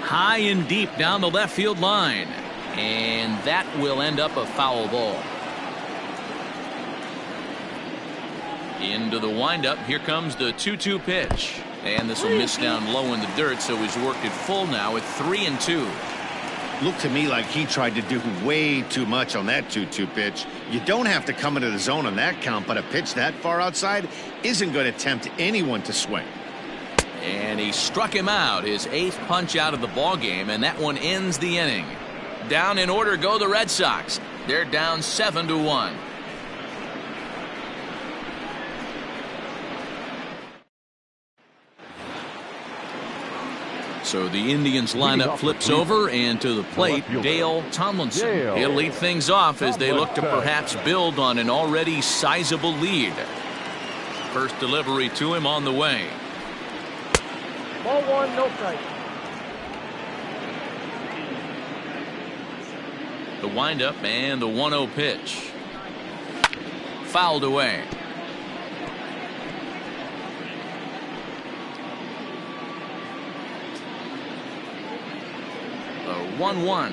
High and deep down the left field line, and that will end up a foul ball. Into the windup. Here comes the 2-2 pitch, and this will miss down low in the dirt, so he's worked it full now at 3-2. Looked to me like he tried to do way too much on that 2-2 pitch. You don't have to come into the zone on that count, but a pitch that far outside isn't going to tempt anyone to swing. And he struck him out, his 8th punch out of the ball game, and that one ends the inning. Down in order go the Red Sox. They're down 7-1. So the Indians lineup flips over, and to the plate, Dale Tomlinson. He'll lead things off as they look to perhaps build on an already sizable lead. First delivery to him on the way. Ball 1, no strikes. The windup and the 1-0 pitch. Fouled away. A 1-1.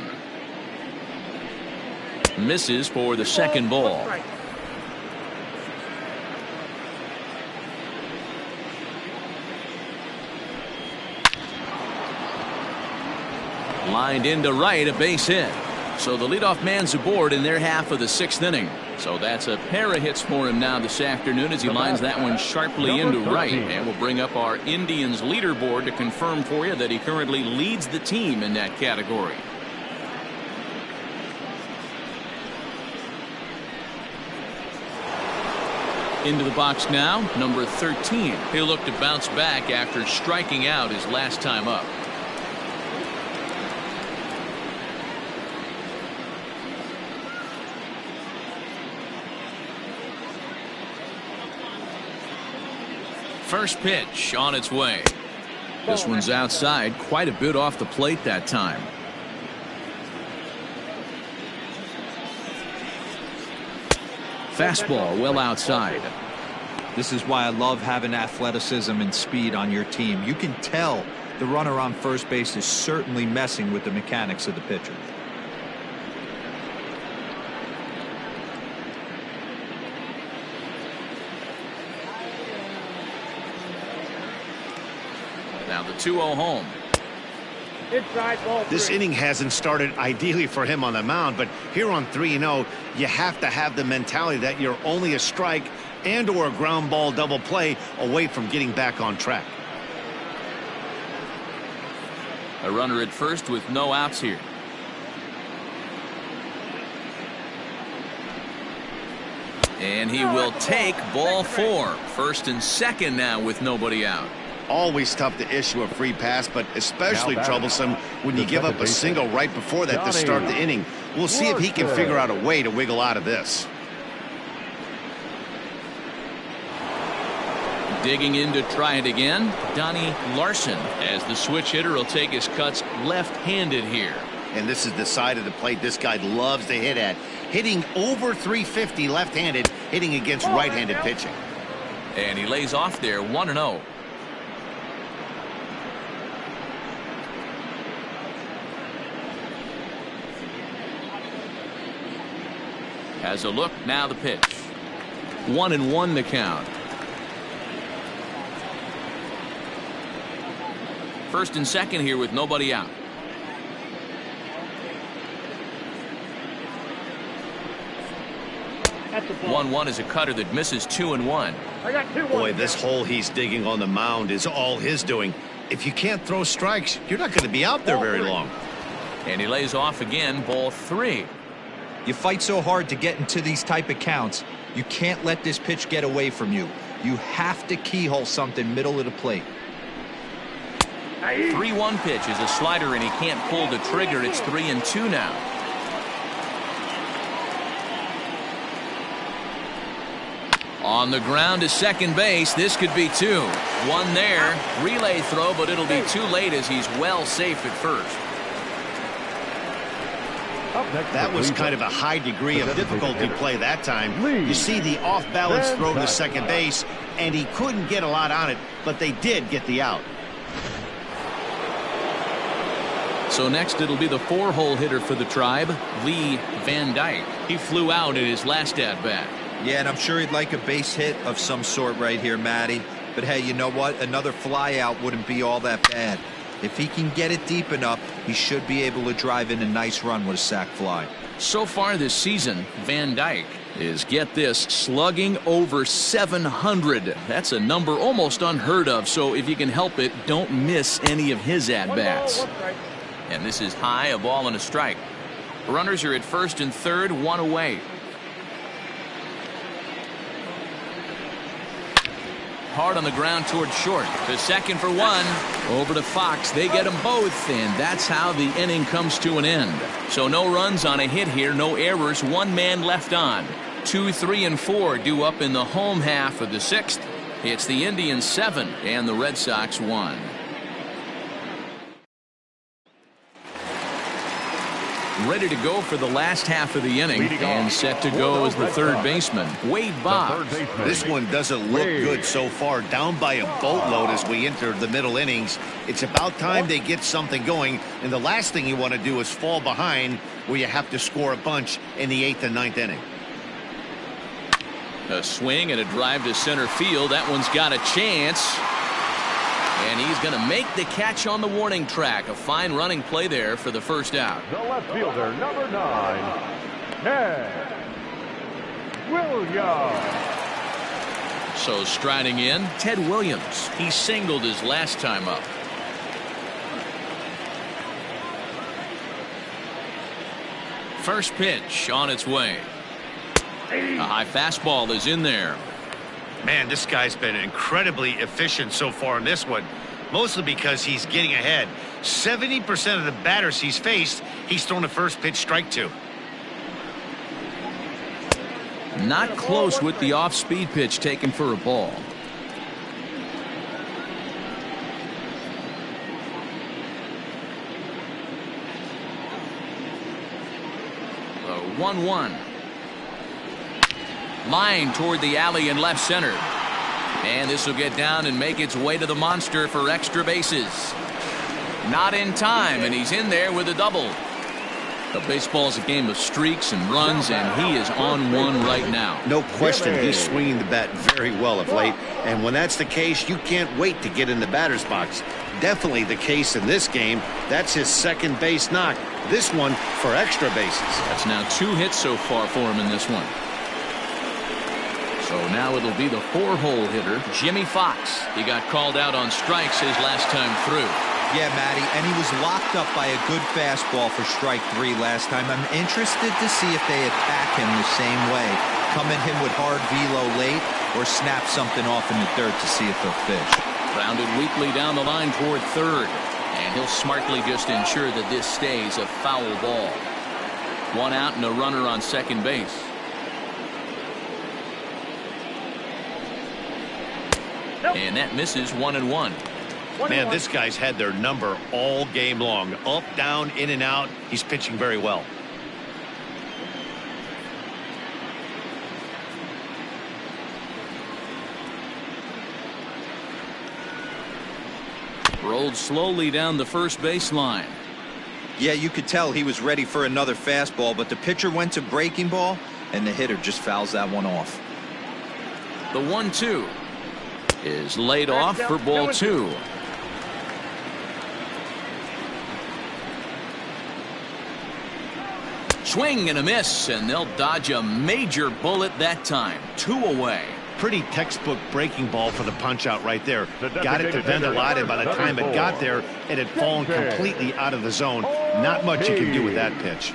Misses for the second ball. Lined into right, a base hit. So the leadoff man's aboard in their half of the 6th inning. So that's a pair of hits for him now this afternoon as he lines that one sharply into right. And we'll bring up our Indians leaderboard to confirm for you that he currently leads the team in that category. Into the box now, number 13. He'll look to bounce back after striking out his last time up. First pitch on its way. This one's outside, quite a bit off the plate that time. Fastball well outside. This is why I love having athleticism and speed on your team. You can tell the runner on first base is certainly messing with the mechanics of the pitcher. Now the 2-0 home. Inside ball 3. This inning hasn't started ideally for him on the mound, but here on 3-0, you have to have the mentality that you're only a strike and or a ground ball double play away from getting back on track. A runner at first with no outs here. And he will take ball 4. First and second now with nobody out. Always tough to issue a free pass, but especially troublesome when you give up a single right before that to start the inning. We'll see if he can figure out a way to wiggle out of this. Digging in to try it again, Donnie Larson, as the switch hitter will take his cuts left-handed here. And this is the side of the plate this guy loves to hit at. Hitting over 350 left-handed, hitting against right-handed pitching. And he lays off there, 1-0. Has a look, now the pitch. 1-1 the count. First and second here with nobody out. At the ball. 1-1 is a cutter that misses 2-1. I got 2-1. Boy, this hole he's digging on the mound is all his doing. If you can't throw strikes, you're not going to be out there very long. And he lays off again, ball 3. You fight so hard to get into these type of counts. You can't let this pitch get away from you. You have to keyhole something middle of the plate. 3-1 pitch is a slider, and he can't pull the trigger. It's 3-2 now. On the ground to second base. This could be 2. 1 there. Relay throw, but it'll be too late as he's well safe at first. That was kind of a high degree of difficulty play that time. You see the off-balance throw to second base, and he couldn't get a lot on it, but they did get the out. So next it'll be the 4-hole hitter for the Tribe, Lee Van Dyke. He flew out in his last at-bat. Yeah, and I'm sure he'd like a base hit of some sort right here, Matty. But hey, you know what? Another fly out wouldn't be all that bad. If he can get it deep enough, he should be able to drive in a nice run with a sac fly. So far this season, Van Dyke is, get this, slugging over 700. That's a number almost unheard of, so if you can help it, don't miss any of his at-bats. And this is high, a ball and a strike. Runners are at first and third, 1 away. Hard on the ground toward short. To second for 1. Over to Fox. They get them both, and that's how the inning comes to an end. So no runs on a hit here, no errors, 1 man left on. 2, 3, and 4 due up in the home half of the 6th. It's the Indians 7 and the Red Sox 1. Ready to go for the last half of the inning, and set to go as the third baseman, Wade Boggs. This one doesn't look good so far. Down by a boatload as we enter the middle innings. It's about time they get something going, and the last thing you want to do is fall behind where you have to score a bunch in the 8th and 9th inning. A swing and a drive to center field. That one's got a chance. And he's going to make the catch on the warning track. A fine running play there for the first out. The left fielder, number 9, Ted Williams. So striding in, Ted Williams. He singled his last time up. First pitch on its way. A high fastball is in there. Man, this guy's been incredibly efficient so far in this one, mostly because he's getting ahead. 70% of the batters he's faced, he's thrown a first pitch strike to. Not close with the off-speed pitch taken for a ball. The 1-1. Line toward the alley in left center. And this will get down and make its way to the monster for extra bases. Not in time, and he's in there with a double. The baseball's a game of streaks and runs, and he is on one right now. No question, he's swinging the bat very well of late, and when that's the case, you can't wait to get in the batter's box. Definitely the case in this game. That's his second base knock. This one for extra bases. That's now 2 hits so far for him in this one. So now it'll be the 4-hole hitter, Jimmy Fox. He got called out on strikes his last time through. Yeah, Matty, and he was locked up by a good fastball for strike 3 last time. I'm interested to see if they attack him the same way. Come at him with hard velo late or snap something off in the dirt to see if they'll fish. Grounded weakly down the line toward third. And he'll smartly just ensure that this stays a foul ball. 1 out and a runner on second base. And that misses 1-1. Man, this guy's had their number all game long. Up, down, in and out. He's pitching very well. Rolled slowly down the first baseline. Yeah, you could tell he was ready for another fastball, but the pitcher went to breaking ball, and the hitter just fouls that one off. The 1-2 is laid off for ball 2. Swing and a miss, and they'll dodge a major bullet that time. 2 away. Pretty textbook breaking ball for the punch out right there. Got it to bend a lot, and by the time it got there, it had fallen completely out of the zone. Not much you can do with that pitch.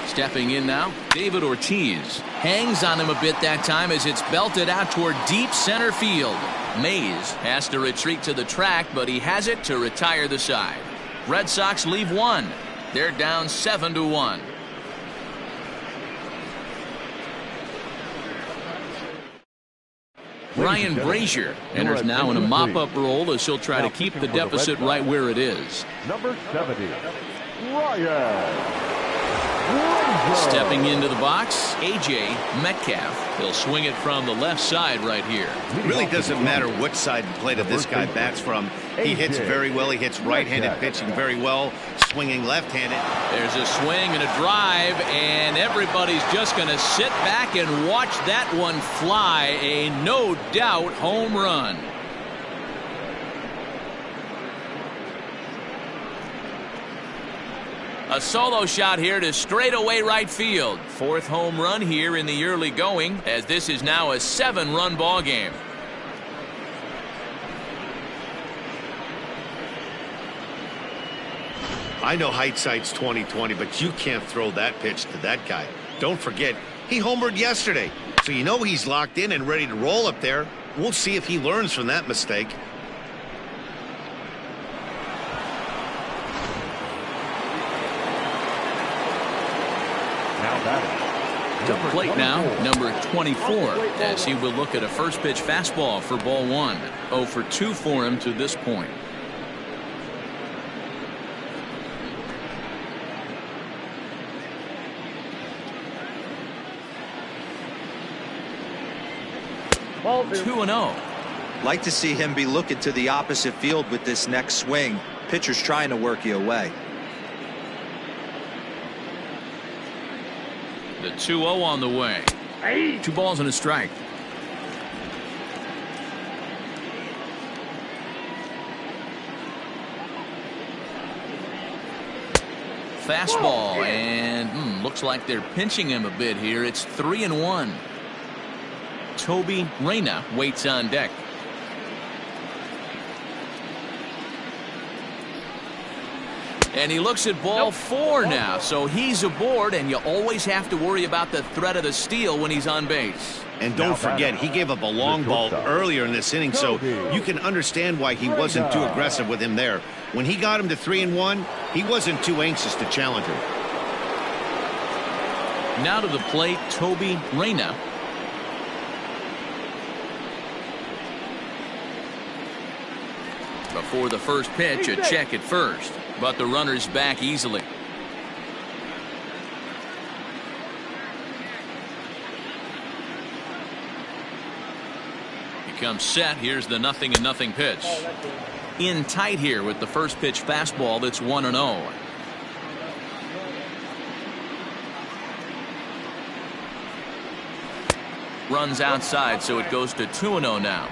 Stepping in now, David Ortiz. Hangs on him a bit that time as it's belted out toward deep center field. Mays has to retreat to the track, but he has it to retire the side. Red Sox leave 1. They're down 7-1. Ryan Brazier enters now in a mop-up role as he'll try to keep the deficit right where it is. Number 70, Ryan. Stepping into the box, A.J. Metcalf. He'll swing it from the left side right here. It really doesn't matter which side of the plate this guy bats from. He hits very well. He hits right-handed pitching very well, swinging left-handed. There's a swing and a drive, and everybody's just going to sit back and watch that one fly. A no-doubt home run. A solo shot here to straightaway right field. 4th home run here in the early going, as this is now a 7-run ball game. I know hindsight's 20/20, but you can't throw that pitch to that guy. Don't forget, he homered yesterday, so you know he's locked in and ready to roll up there. We'll see if he learns from that mistake. To plate now, number 24, as he will look at a first pitch fastball for ball 1. 0 for 2 for him to this point. Ball 2-0. Like to see him be looking to the opposite field with this next swing. Pitcher's trying to work you away. The 2-0 on the way. 2 balls and a strike. Fastball, and looks like they're pinching him a bit here. It's 3-1. Toby Reyna waits on deck. And he looks at ball 4 now, so he's aboard, and you always have to worry about the threat of the steal when he's on base. And don't forget, he gave up a long ball earlier in this inning, so you can understand why he wasn't too aggressive with him there. When he got him to 3-1, he wasn't too anxious to challenge him. Now to the plate, Toby Reyna. Before the first pitch, a check at first, but the runner's back easily. He comes set. Here's the 0-0 pitch. In tight here with the first pitch fastball that's 1-0. Runs outside, so it goes to 2-0 now.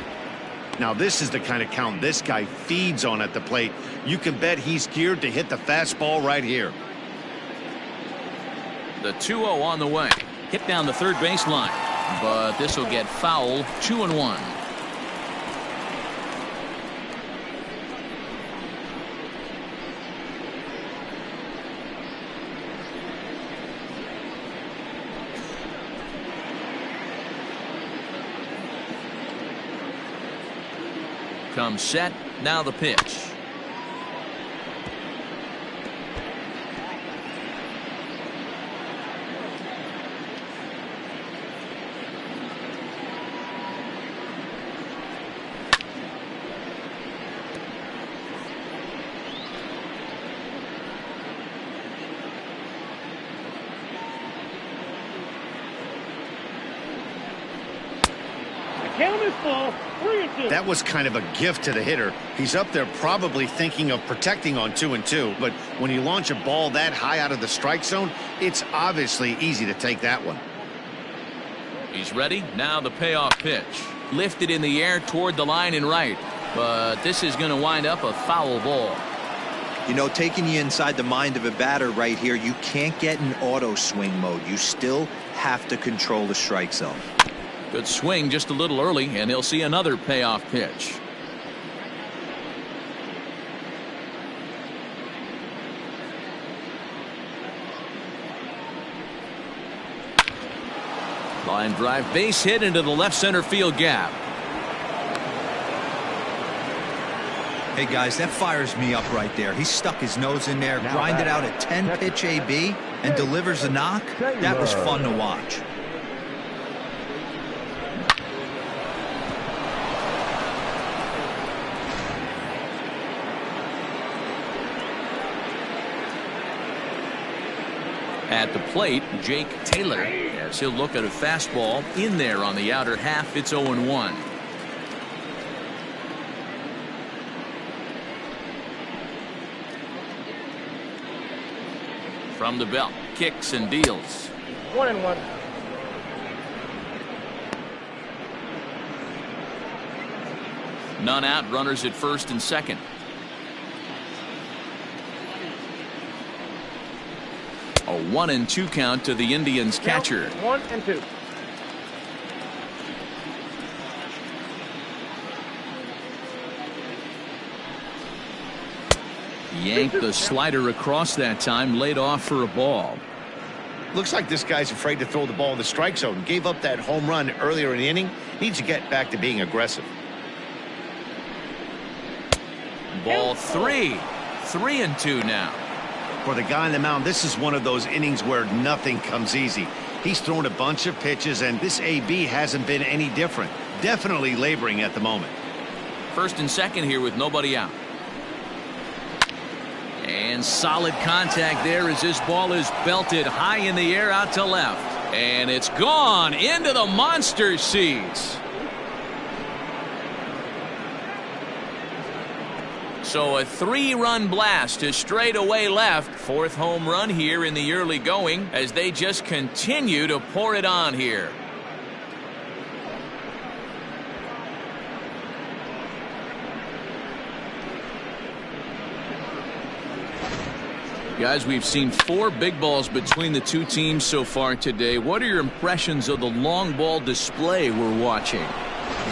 Now this is the kind of count this guy feeds on at the plate. You can bet he's geared to hit the fastball right here. The 2-0 on the way. Hit down the third baseline, but this will get foul. 2-1. Comes set. Now the pitch. Count is full. 3-2. That was kind of a gift to the hitter. He's up there probably thinking of protecting on 2-2, but when you launch a ball that high out of the strike zone, it's obviously easy to take that one. He's ready. Now the payoff pitch. Lifted in the air toward the line and right. But this is going to wind up a foul ball. You know, taking you inside the mind of a batter right here, you can't get in auto swing mode. You still have to control the strike zone. Good swing just a little early, and he'll see another payoff pitch. Line drive, base hit into the left center field gap. Hey guys, that fires me up right there. He stuck his nose in there, grinded out a 10-pitch AB, and delivers a knock. That was fun to watch. At the plate, Jake Taylor, as he'll look at a fastball in there on the outer half. It's 0-1. From the belt, kicks and deals. 1-1. None out, runners at first and second. A 1-2 count to the Indians catcher. 1-2. Yanked the slider across that time, laid off for a ball. Looks like this guy's afraid to throw the ball in the strike zone. Gave up that home run earlier in the inning. Needs to get back to being aggressive. Ball 3. 3-2 now. For the guy on the mound, this is one of those innings where nothing comes easy. He's thrown a bunch of pitches, and this AB hasn't been any different. Definitely laboring at the moment. First and second here with nobody out. And solid contact there as this ball is belted high in the air out to left. And it's gone into the monster seats. So a 3-run blast to straightaway left. 4th home run here in the early going as they just continue to pour it on here. Guys, we've seen 4 big balls between the two teams so far today. What are your impressions of the long ball display we're watching?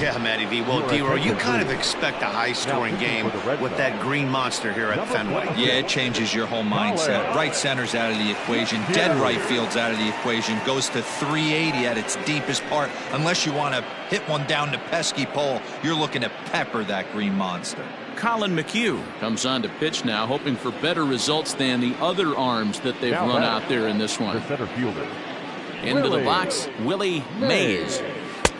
Yeah, Matty V. Well, D-Row, you kind of expect a high-scoring game with that green monster here at Fenway. Yeah, it changes your whole mindset. Right center's out of the equation. Dead right field's out of the equation. Goes to 380 at its deepest part. Unless you want to hit one down the pesky pole, you're looking to pepper that green monster. Colin McHugh comes on to pitch now, hoping for better results than the other arms that they've run out there in this one. The center fielder. Into the box, Willie Mays.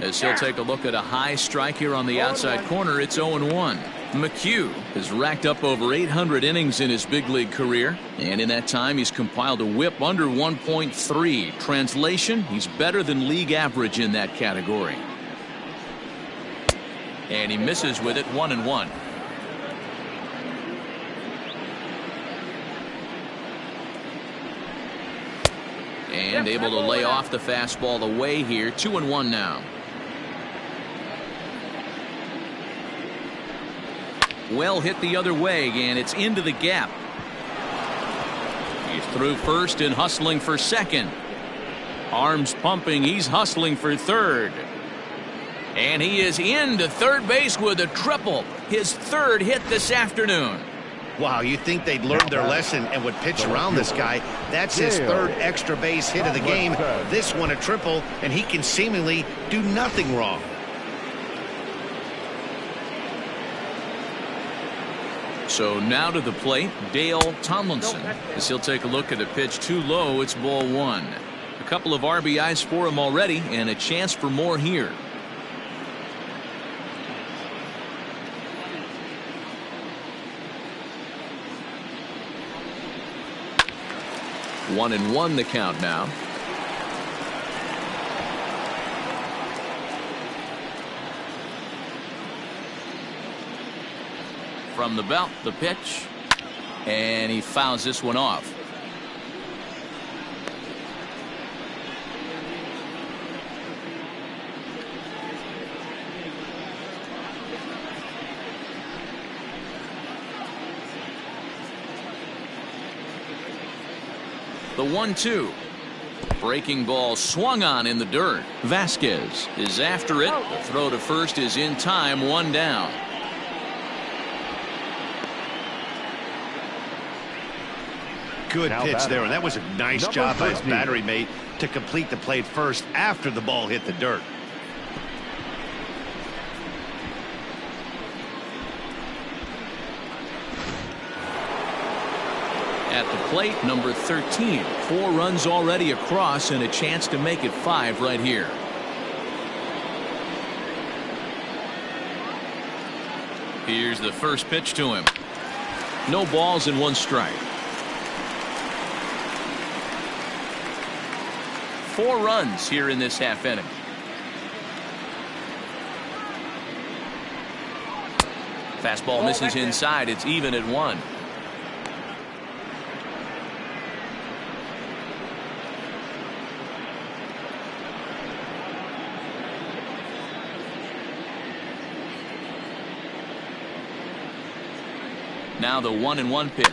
As he'll take a look at a high strike here on the outside corner, it's 0-1. McHugh has racked up over 800 innings in his big league career, and in that time he's compiled a whip under 1.3. Translation, he's better than league average in that category. And he misses with it, 1-1. And able to lay off the fastball away here, 2-1 now. Well hit the other way, and it's into the gap. He's through first and hustling for second. Arms pumping, he's hustling for third. And he is into third base with a triple. His 3rd hit this afternoon. Wow, you think they'd learned their lesson and would pitch around this guy. That's his 3rd extra base hit of the game. This one a triple, and he can seemingly do nothing wrong. So now to the plate, Dale Tomlinson. As he'll take a look at a pitch too low, it's ball 1. A couple of RBIs for him already, and a chance for more here. One and one the count now. From the belt, the pitch, and he fouls this one off. The 1-2. Breaking ball swung on in the dirt. Vasquez is after it. The throw to first is in time, 1 down. Good pitch there, and that was a nice job by his battery mate to complete the play first after the ball hit the dirt. At the plate, number 13. 4 runs already across and a chance to make it 5 right here. Here's the first pitch to him. No balls and 1 strike. 4 runs here in this half inning. Fastball misses inside. It's even at 1. Now the 1-1 pitch.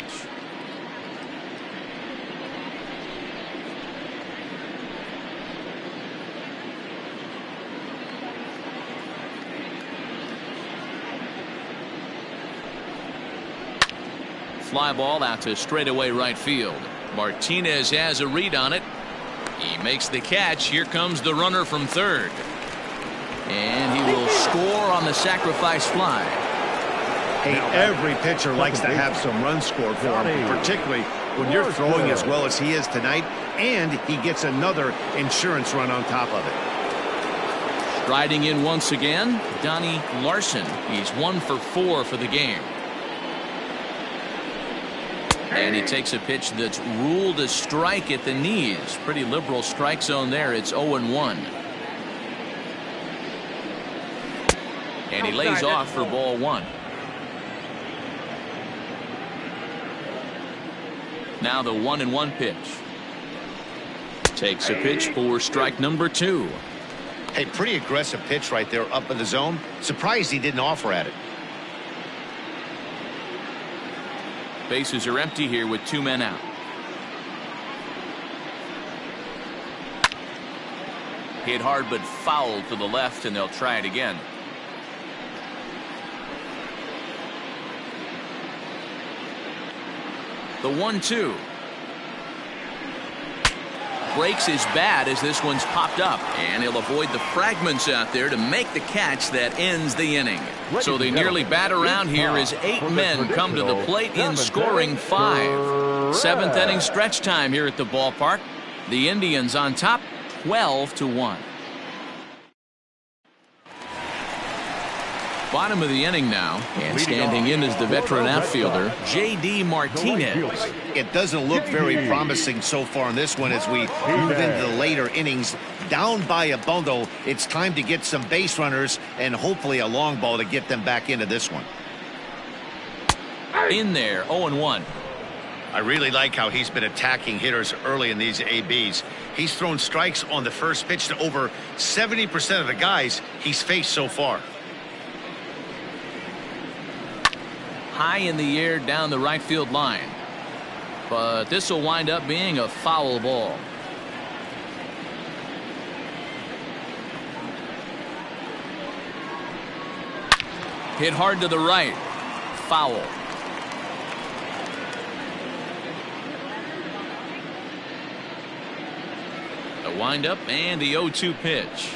Fly ball out to straightaway right field. Martinez has a read on it. He makes the catch. Here comes the runner from third. And he will score on the sacrifice fly. Hey, every pitcher likes to have some runs scored for him, particularly when you're throwing as well as he is tonight, and he gets another insurance run on top of it. Striding in once again, Donnie Larson. He's 1 for 4 for the game. And he takes a pitch that's ruled a strike at the knees. Pretty liberal strike zone there. It's 0-1. And he lays off for ball 1. Now the 1-1 pitch. Takes a pitch for strike number 2. Hey, pretty aggressive pitch right there up in the zone. Surprised he didn't offer at it. Bases are empty here with 2 men out. Hit hard but foul to the left, and they'll try it again. The 1-2. Breaks his bat as this one's popped up, and he'll avoid the fragments out there to make the catch that ends the inning. So they nearly bat around here as 8 men come to the plate in scoring 5. 7th inning stretch time here at the ballpark. The Indians on top 12-1. Bottom of the inning now, and standing in is the veteran outfielder, J.D. Martinez. It doesn't look very promising so far in this one as we move into the later innings. Down by a bundle, it's time to get some base runners and hopefully a long ball to get them back into this one. In there, 0-1. I really like how he's been attacking hitters early in these ABs. He's thrown strikes on the first pitch to over 70% of the guys he's faced so far. High in the air down the right field line. But this will wind up being a foul ball. Hit hard to the right. Foul. The windup and the 0-2 pitch.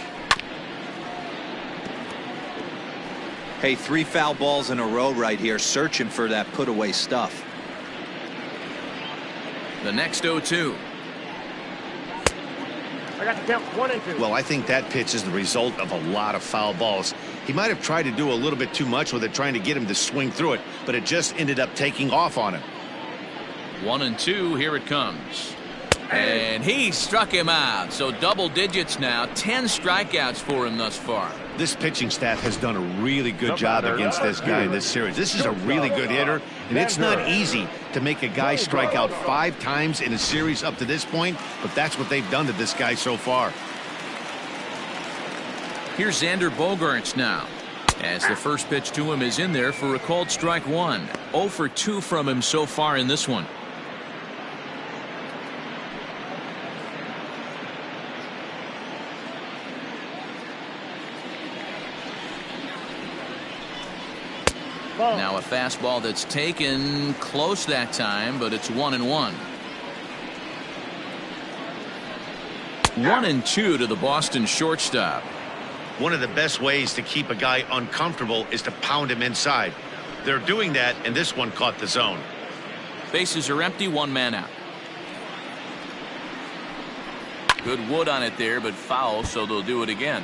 Hey, 3 foul balls in a row right here, searching for that put away stuff. The next 0-2. I got the count 1 and 2. Well, I think that pitch is the result of a lot of foul balls. He might have tried to do a little bit too much with it, trying to get him to swing through it, but it just ended up taking off on him. 1-2, here it comes. And he struck him out. So double digits now, 10 strikeouts for him thus far. This pitching staff has done a really good job against this guy in this series. This is a really good hitter, and it's not easy to make a guy strike out 5 times in a series up to this point, but that's what they've done to this guy so far. Here's Xander Bogaerts now, as the first pitch to him is in there for a called strike 1. 0 for 2 from him so far in this one. Now a fastball that's taken close that time, but it's 1-1. 1-2 to the Boston shortstop. One of the best ways to keep a guy uncomfortable is to pound him inside. They're doing that, and this one caught the zone. Bases are empty, 1 man out. Good wood on it there, but foul, so they'll do it again.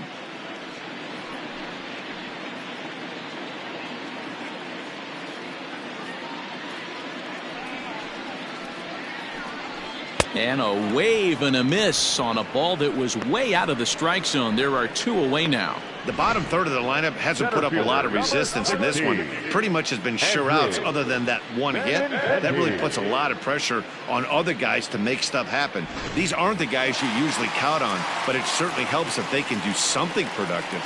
And a wave and a miss on a ball that was way out of the strike zone. There are 2 away now. The bottom third of the lineup hasn't put up a lot of resistance in this one. Pretty much has been sure outs other than that one hit. That really puts a lot of pressure on other guys to make stuff happen. These aren't the guys you usually count on, but it certainly helps if they can do something productive.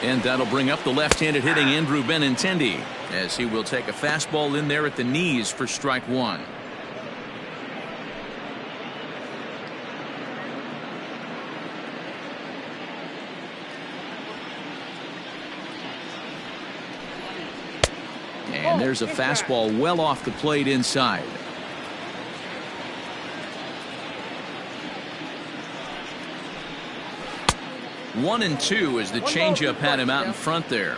And that'll bring up the left-handed hitting Andrew Benintendi, as he will take a fastball in there at the knees for strike 1. And there's a fastball well off the plate inside. One and two as the changeup had him out in front there.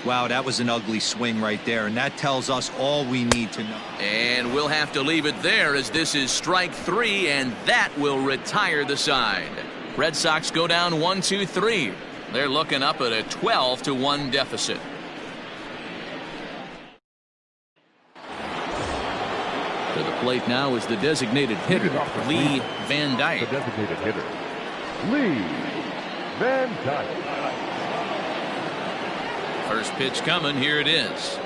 Wow, that was an ugly swing right there, and that tells us all we need to know. And we'll have to leave it there as this is strike 3, and that will retire the side. Red Sox go down 1-2-3. They're looking up at a 12-1 deficit. To the plate now is the designated hitter, Lee Van Dyke. The designated hitter, Lee Van Dyke. First pitch coming. Here it is.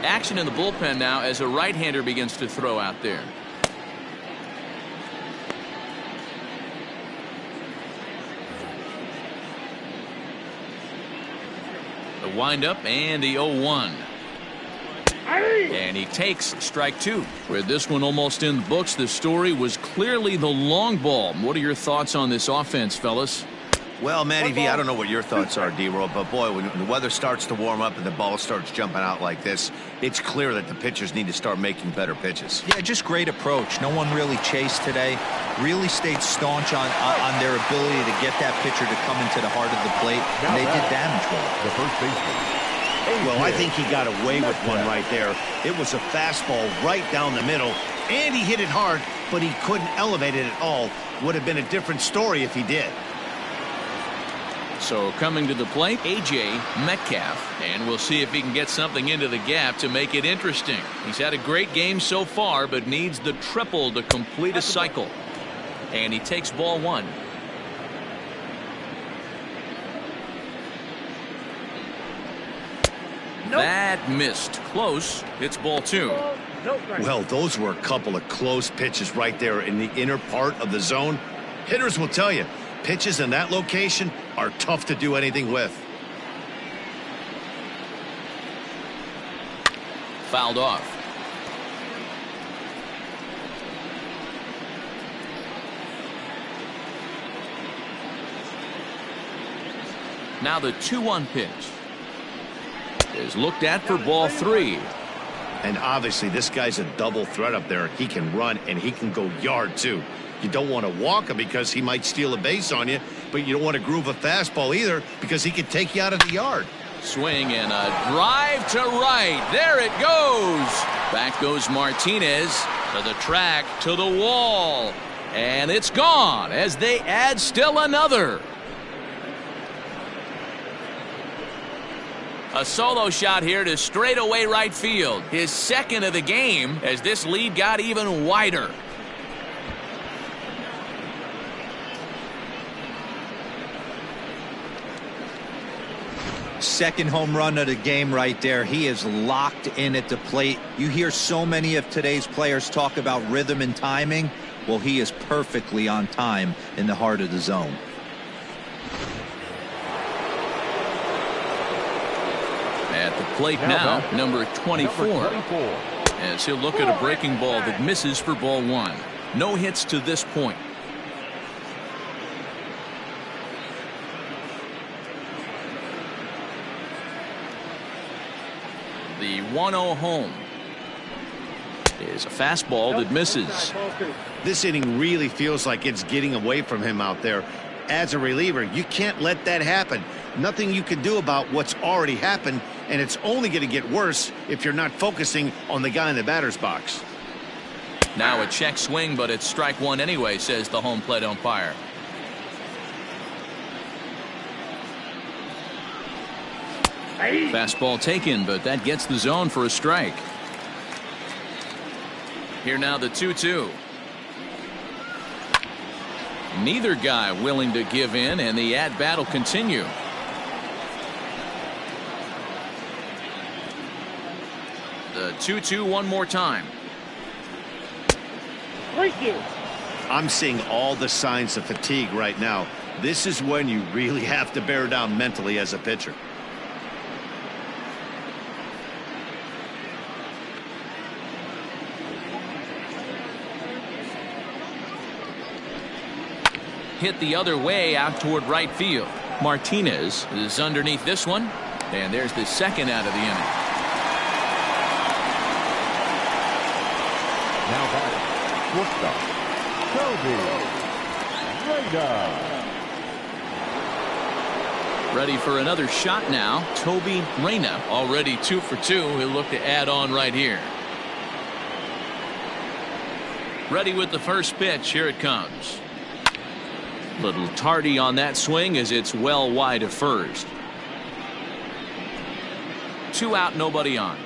Action in the bullpen now as a right-hander begins to throw out there. The windup and the 0-1. And he takes strike 2. With this one almost in the books, the story was clearly the long ball. What are your thoughts on this offense, fellas? Well, Matty V, I don't know what your thoughts are, D-Roll, but boy, when the weather starts to warm up and the ball starts jumping out like this, it's clear that the pitchers need to start making better pitches. Yeah, just great approach. No one really chased today. Really stayed staunch on their ability to get that pitcher to come into the heart of the plate, and they did damage with it. The first baseman. Well, I think he got away with one right there. It was a fastball right down the middle, and he hit it hard, but he couldn't elevate it at all. Would have been a different story if he did. So coming to the plate, A.J. Metcalf, and we'll see if he can get something into the gap to make it interesting. He's had a great game so far, but needs the triple to complete a cycle. And he takes ball 1. That missed. Close. It's ball 2. Well, those were a couple of close pitches right there in the inner part of the zone. Hitters will tell you, pitches in that location are tough to do anything with. Fouled off. Now the 2-1 pitch is looked at for ball 3. And obviously this guy's a double threat up there. He can run and he can go yard too. You don't want to walk him because he might steal a base on you, but you don't want to groove a fastball either because he could take you out of the yard. Swing and a drive to right. There it goes. Back goes Martinez to the track, to the wall. And it's gone as they add still another. A solo shot here to straightaway right field. His second of the game as this lead got even wider. Second home run of the game right there. He is locked in at the plate. You hear so many of today's players talk about rhythm and timing. Well, he is perfectly on time in the heart of the zone. At the plate now, number 24. As he'll look at a breaking ball that misses for ball 1. No hits to this point. The 1-0 home is a fastball that misses. This inning really feels like it's getting away from him out there. As a reliever, you can't let that happen. Nothing you can do about what's already happened, and it's only going to get worse if you're not focusing on the guy in the batter's box. Now a check swing, but it's strike one anyway, says the home plate umpire. Fastball taken, but that gets the zone for a strike. Here now the 2-2. Neither guy willing to give in, and the at-bat will continue. The 2-2 one more time. I'm seeing all the signs of fatigue right now. This is when you really have to bear down mentally as a pitcher. Hit the other way out toward right field. Martinez is underneath this one, and there's the second out of the inning. Now back, shortstop, Toby Reyna. Ready for another shot now. Toby Reyna already 2 for 2. He'll look to add on right here. Ready with the first pitch. Here it comes. Little tardy on that swing as it's well wide of first. 2 out, nobody on.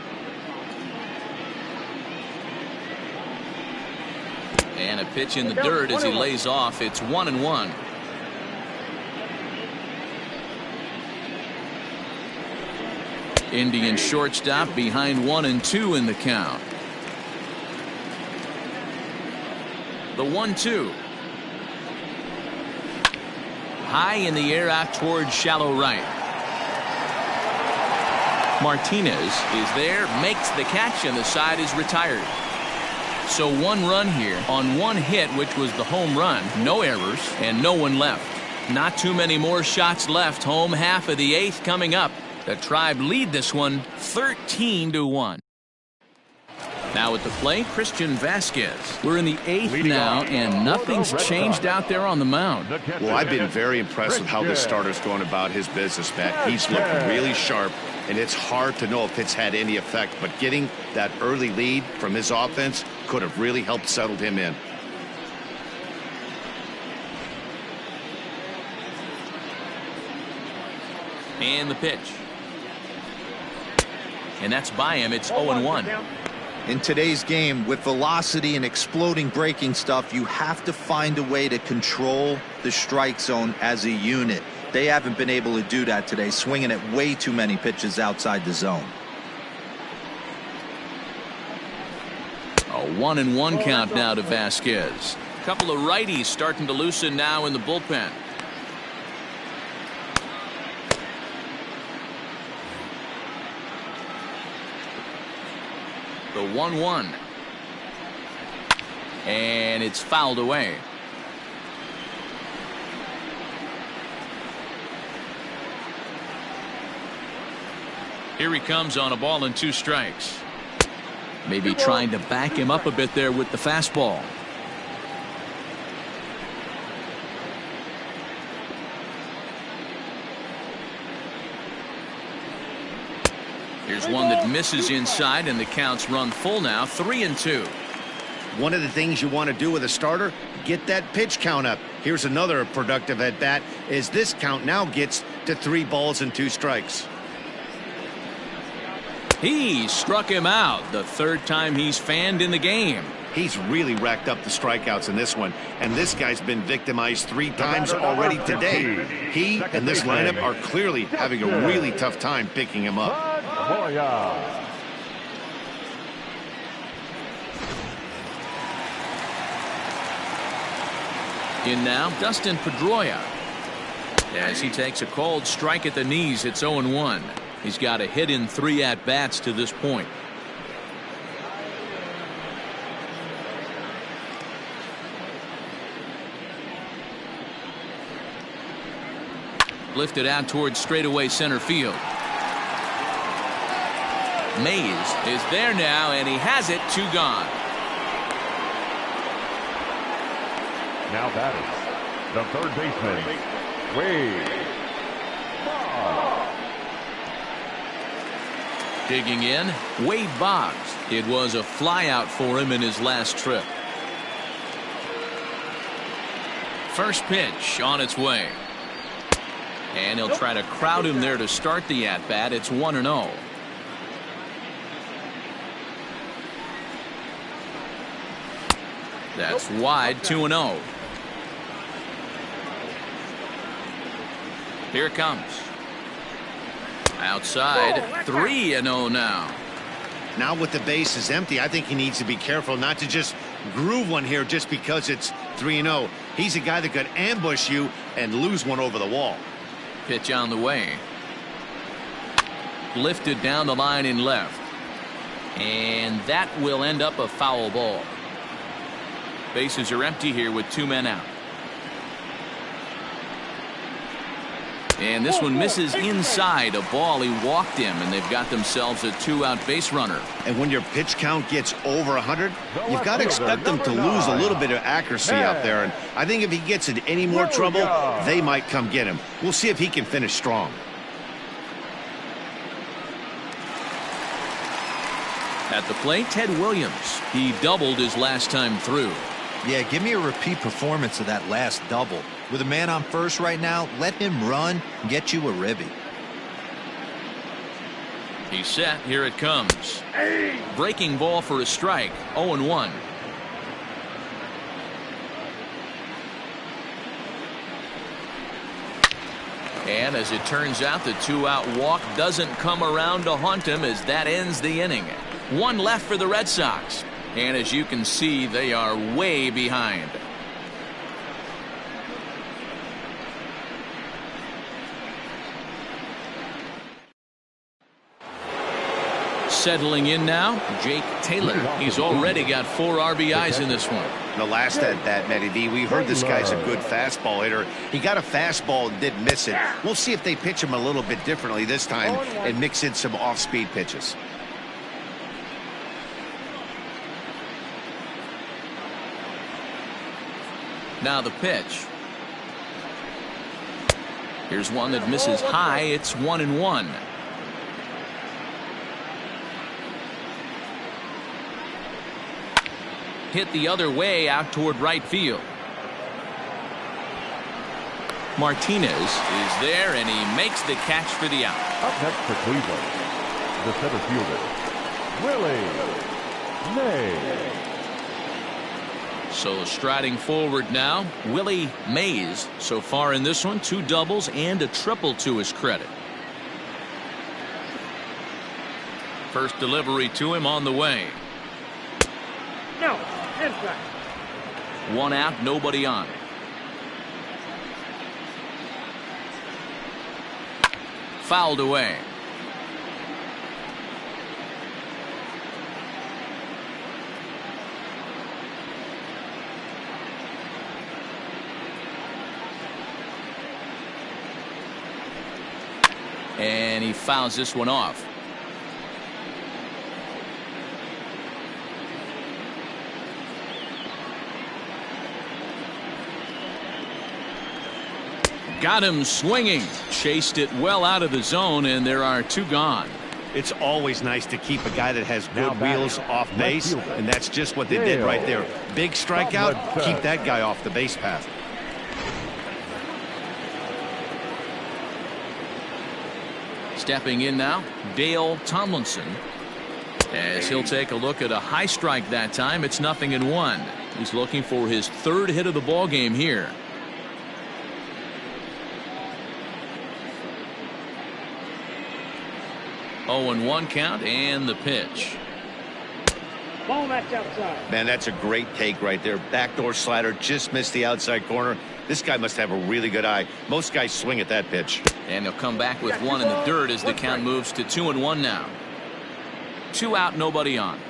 And a pitch in the dirt as he lays off. It's 1-1. Indian shortstop behind 1-2 in the count. The 1-2. High in the air out towards shallow right. Martinez is there, makes the catch, and the side is retired. So 1 run here on 1 hit, which was the home run. No errors and no one left. Not too many more shots left. Home half of the 8th coming up. The Tribe lead this one 13-1. Now at the plate, Christian Vasquez. We're in the 8th now, and nothing's changed out there on the mound. Well, I've been very impressed with how this starter's going about his business, Matt. He's looked really sharp, and it's hard to know if it's had any effect, but getting that early lead from his offense could have really helped settle him in. And the pitch. And that's by him. It's 0-1. In today's game, with velocity and exploding breaking stuff, you have to find a way to control the strike zone as a unit. They haven't been able to do that today, swinging at way too many pitches outside the zone. A 1-1 count now to Vasquez. A couple of righties starting to loosen now in the bullpen. The 1-1. And it's fouled away. Here he comes on a ball and 2 strikes. Maybe trying to back him up a bit there with the fastball. Here's one that misses inside, and the count's run full now, 3-2. One of the things you want to do with a starter, get that pitch count up. Here's another productive at bat as this count now gets to 3 balls and 2 strikes. He struck him out, the 3rd time he's fanned in the game. He's really racked up the strikeouts in this one, and this guy's been victimized 3 times already today. He and this lineup are clearly having a really tough time picking him up. In now, Dustin Pedroia. As he takes a cold strike at the knees, it's 0-1. He's got a hit in 3 at-bats to this point. Lifted out towards straightaway center field. Mays is there now, and he has it. 2 gone. Now batting, the third baseman, Wade. Digging in, Wade Boggs. It was a flyout for him in his last trip. First pitch on its way. And he'll try to crowd him there to start the at-bat. It's 1-0. That's wide, 2-0. Here it comes. Outside, 3-0 now. Now with the bases empty, I think he needs to be careful not to just groove one here just because it's 3-0. He's a guy that could ambush you and lose one over the wall. Pitch on the way. Lifted down the line in left. And that will end up a foul ball. Bases are empty here with 2 men out. And this one misses inside. A ball he walked him, and they've got themselves a 2-out base runner. And when your pitch count gets over 100, you've got to expect them to lose a little bit of accuracy out there. And I think if he gets in any more trouble, they might come get him. We'll see if he can finish strong. At the plate, Ted Williams. He doubled his last time through. Yeah, give me a repeat performance of that last double. With a man on first right now, let him run and get you a ribby. He's set. Here it comes. Breaking ball for a strike. 0-1. And as it turns out, the 2-out walk doesn't come around to haunt him as that ends the inning. 1 left for the Red Sox. And as you can see, they are way behind. Settling in now, Jake Taylor. He's already got 4 RBIs in this one. The last at bat, Matty V, we heard this guy's a good fastball hitter. He got a fastball and didn't miss it. We'll see if they pitch him a little bit differently this time and mix in some off-speed pitches. Now the pitch. Here's one that misses high. It's 1-1. Hit the other way out toward right field. Martinez is there, and he makes the catch for the out. Up next for Cleveland, the center fielder, Willie Mays. So striding forward now, Willie Mays. So far in this one, 2 doubles and a triple to his credit. First delivery to him on the way. No, inside. 1 out, nobody on. Fouled away. And he fouls this one off. Got him swinging. Chased it well out of the zone, and there are 2 gone. It's always nice to keep a guy that has good wheels off base, and that's just what they did right there. Big strikeout, keep that guy off the base path. Stepping in now, Dale Tomlinson. As he'll take a look at a high strike that time, it's 0-1. He's looking for his 3rd hit of the ball game here. Oh, 0-1 count, and the pitch. Ball that's outside. Man, that's a great take right there. Backdoor slider, just missed the outside corner. This guy must have a really good eye. Most guys swing at that pitch. And he'll come back with 1 in the dirt as the count moves to 2-1 now. 2 out, nobody on.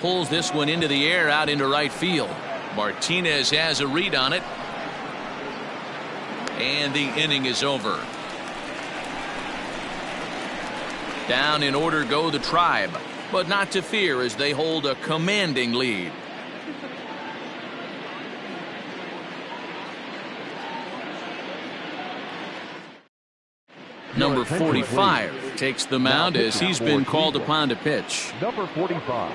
Pulls this one into the air out into right field. Martinez has a read on it. And the inning is over. Down in order go the Tribe, but not to fear as they hold a commanding lead. Number 45 takes the mound as he's been called upon to pitch. Number 45.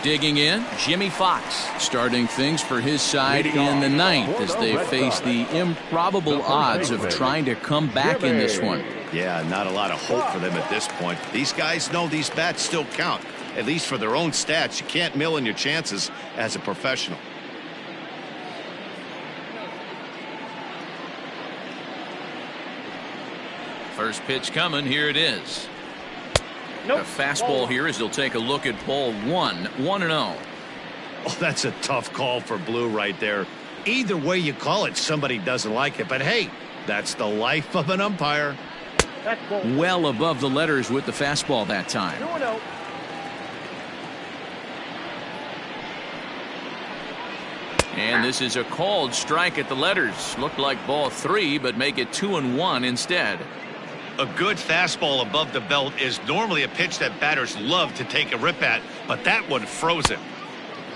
Digging in, Jimmy Fox starting things for his side in the ninth as they face the improbable odds of trying to come back in this one. Yeah, not a lot of hope for them at this point. These guys know these bats still count, at least for their own stats. You can't mill in your chances as a professional. First pitch coming, here it is. Nope. A fastball here as he'll take a look at ball 1-0. Oh, that's a tough call for Blue right there. Either way you call it, somebody doesn't like it. But hey, that's the life of an umpire. That's ball. Well above the letters with the fastball that time. 2-0. And this is a called strike at the letters. Looked like ball 3, but make it 2-1 instead. A good fastball above the belt is normally a pitch that batters love to take a rip at, but that one froze him.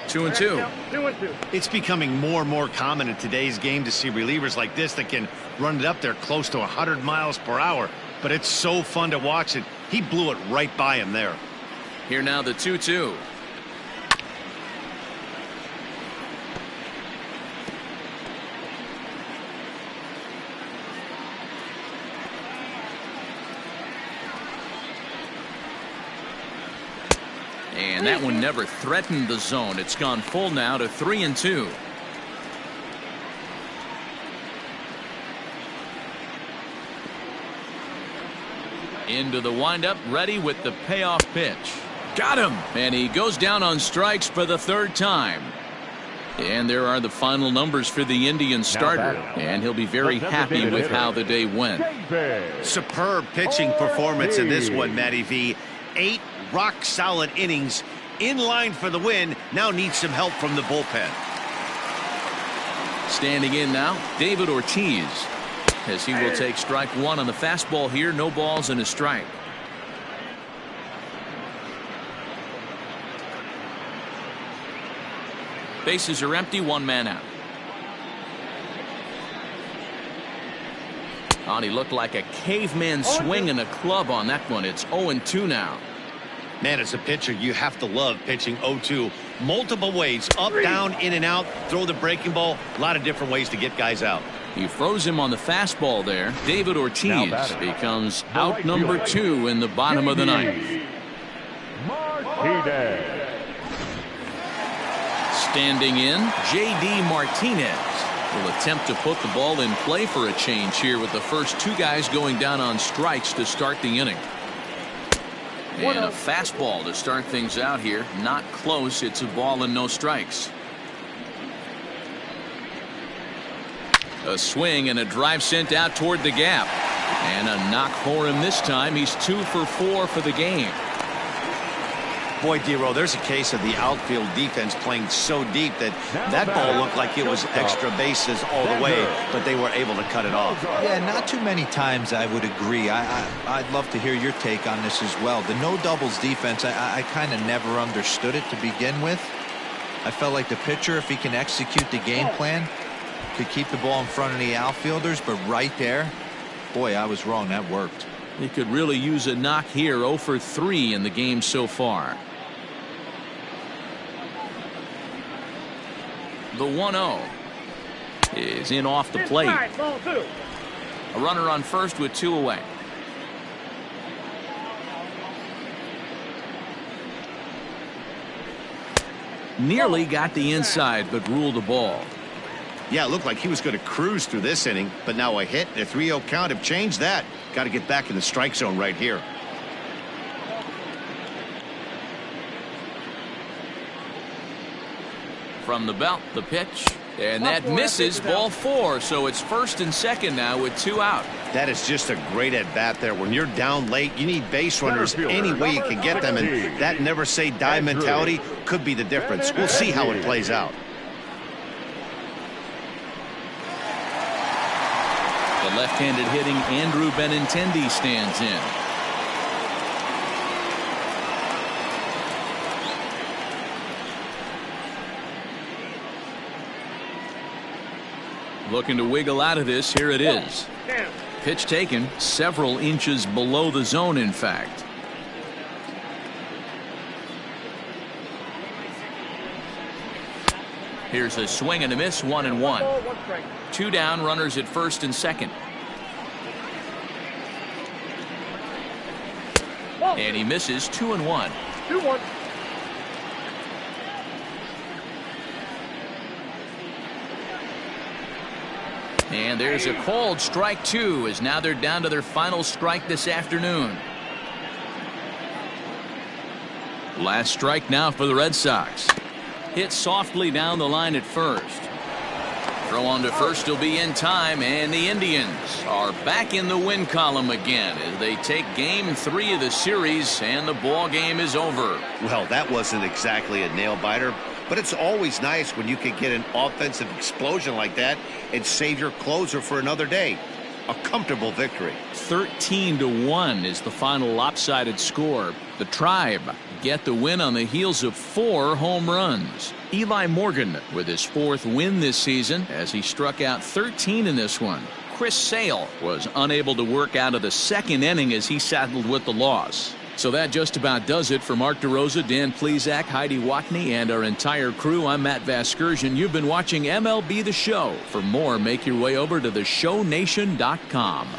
2-2. 2-2. It's becoming more and more common in today's game to see relievers like this that can run it up there close to 100 miles per hour. But it's so fun to watch it. He blew it right by him there. Here now the 2-2. And that one never threatened the zone. It's gone full now to 3-2. Into the windup, ready with the payoff pitch. Got him! And he goes down on strikes for the third time. And there are the final numbers for the Indian starter. And he'll be very happy with how the day went. Superb pitching performance in this one, Matty V. 8 rock-solid innings, in line for the win. Now needs some help from the bullpen. Standing in now, David Ortiz, as he will take strike 1 on the fastball here. No balls and a strike. Bases are empty, 1 man out. Oh, and he looked like a caveman swinging a club on that one. It's 0-2 now. Man, as a pitcher, you have to love pitching 0-2. Multiple ways, up, down, in and out, throw the breaking ball. A lot of different ways to get guys out. He froze him on the fastball there. David Ortiz becomes out number 2 in the bottom of the ninth. Standing in, J.D. Martinez will attempt to put the ball in play for a change here with the first 2 guys going down on strikes to start the inning. And a fastball to start things out here. Not close. It's a ball and no strikes. A swing and a drive sent out toward the gap. And a knock for him this time. He's 2 for 4 for the game. Boy, D-Row, there's a case of the outfield defense playing so deep that that ball looked like it was extra bases all the way, but they were able to cut it off. Yeah, not too many times I would agree. I'd love to hear your take on this as well. The no doubles defense, I kind of never understood it to begin with. I felt like the pitcher, if he can execute the game plan, could keep the ball in front of the outfielders, but right there, boy, I was wrong. That worked. He could really use a knock here. 0 for 3 in the game so far. The 1-0 is in off the plate. Ball 2. A runner on first with 2 away. Nearly got the inside, but ruled the ball. Yeah, it looked like he was going to cruise through this inning, but now a hit and a 3-0 count have changed that. Got to get back in the strike zone right here. From the belt, the pitch, and that misses. Ball 4, so it's first and second now with 2 out. That is just a great at-bat there. When you're down late, you need base runners any way you can get them, and that never say die mentality could be the difference. We'll see how it plays out. left-handed hitting Andrew Benintendi stands in. Looking to wiggle out of this. Here it is. Pitch taken several inches below the zone, in fact. Here's a swing and a miss, 1-1. 2 down, runners at first and second. And he misses, 2-1. 2-1. And there's a called strike 2, as now they're down to their final strike this afternoon. Last strike now for the Red Sox. Hit softly down the line at first. Throw on to first will be in time, and the Indians are back in the win column again as they take game 3 of the series, and the ball game is over. Well, that wasn't exactly a nail-biter, but it's always nice when you can get an offensive explosion like that and save your closer for another day. A comfortable victory. 13-1 is the final lopsided score. The Tribe get the win on the heels of 4 home runs. Eli Morgan with his 4th win this season as he struck out 13 in this one. Chris Sale was unable to work out of the 2nd inning as he saddled with the loss. So that just about does it for Mark DeRosa, Dan Plesac, Heidi Watney, and our entire crew. I'm Matt Vasgersian. You've been watching MLB The Show. For more, make your way over to theshownation.com.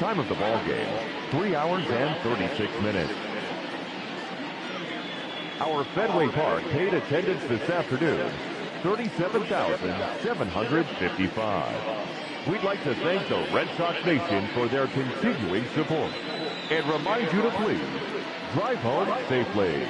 Time of the ball game, 3 hours and 36 minutes. Our Fenway Park paid attendance this afternoon, 37,755. We'd like to thank the Red Sox Nation for their continuing support and remind you to please drive home safely.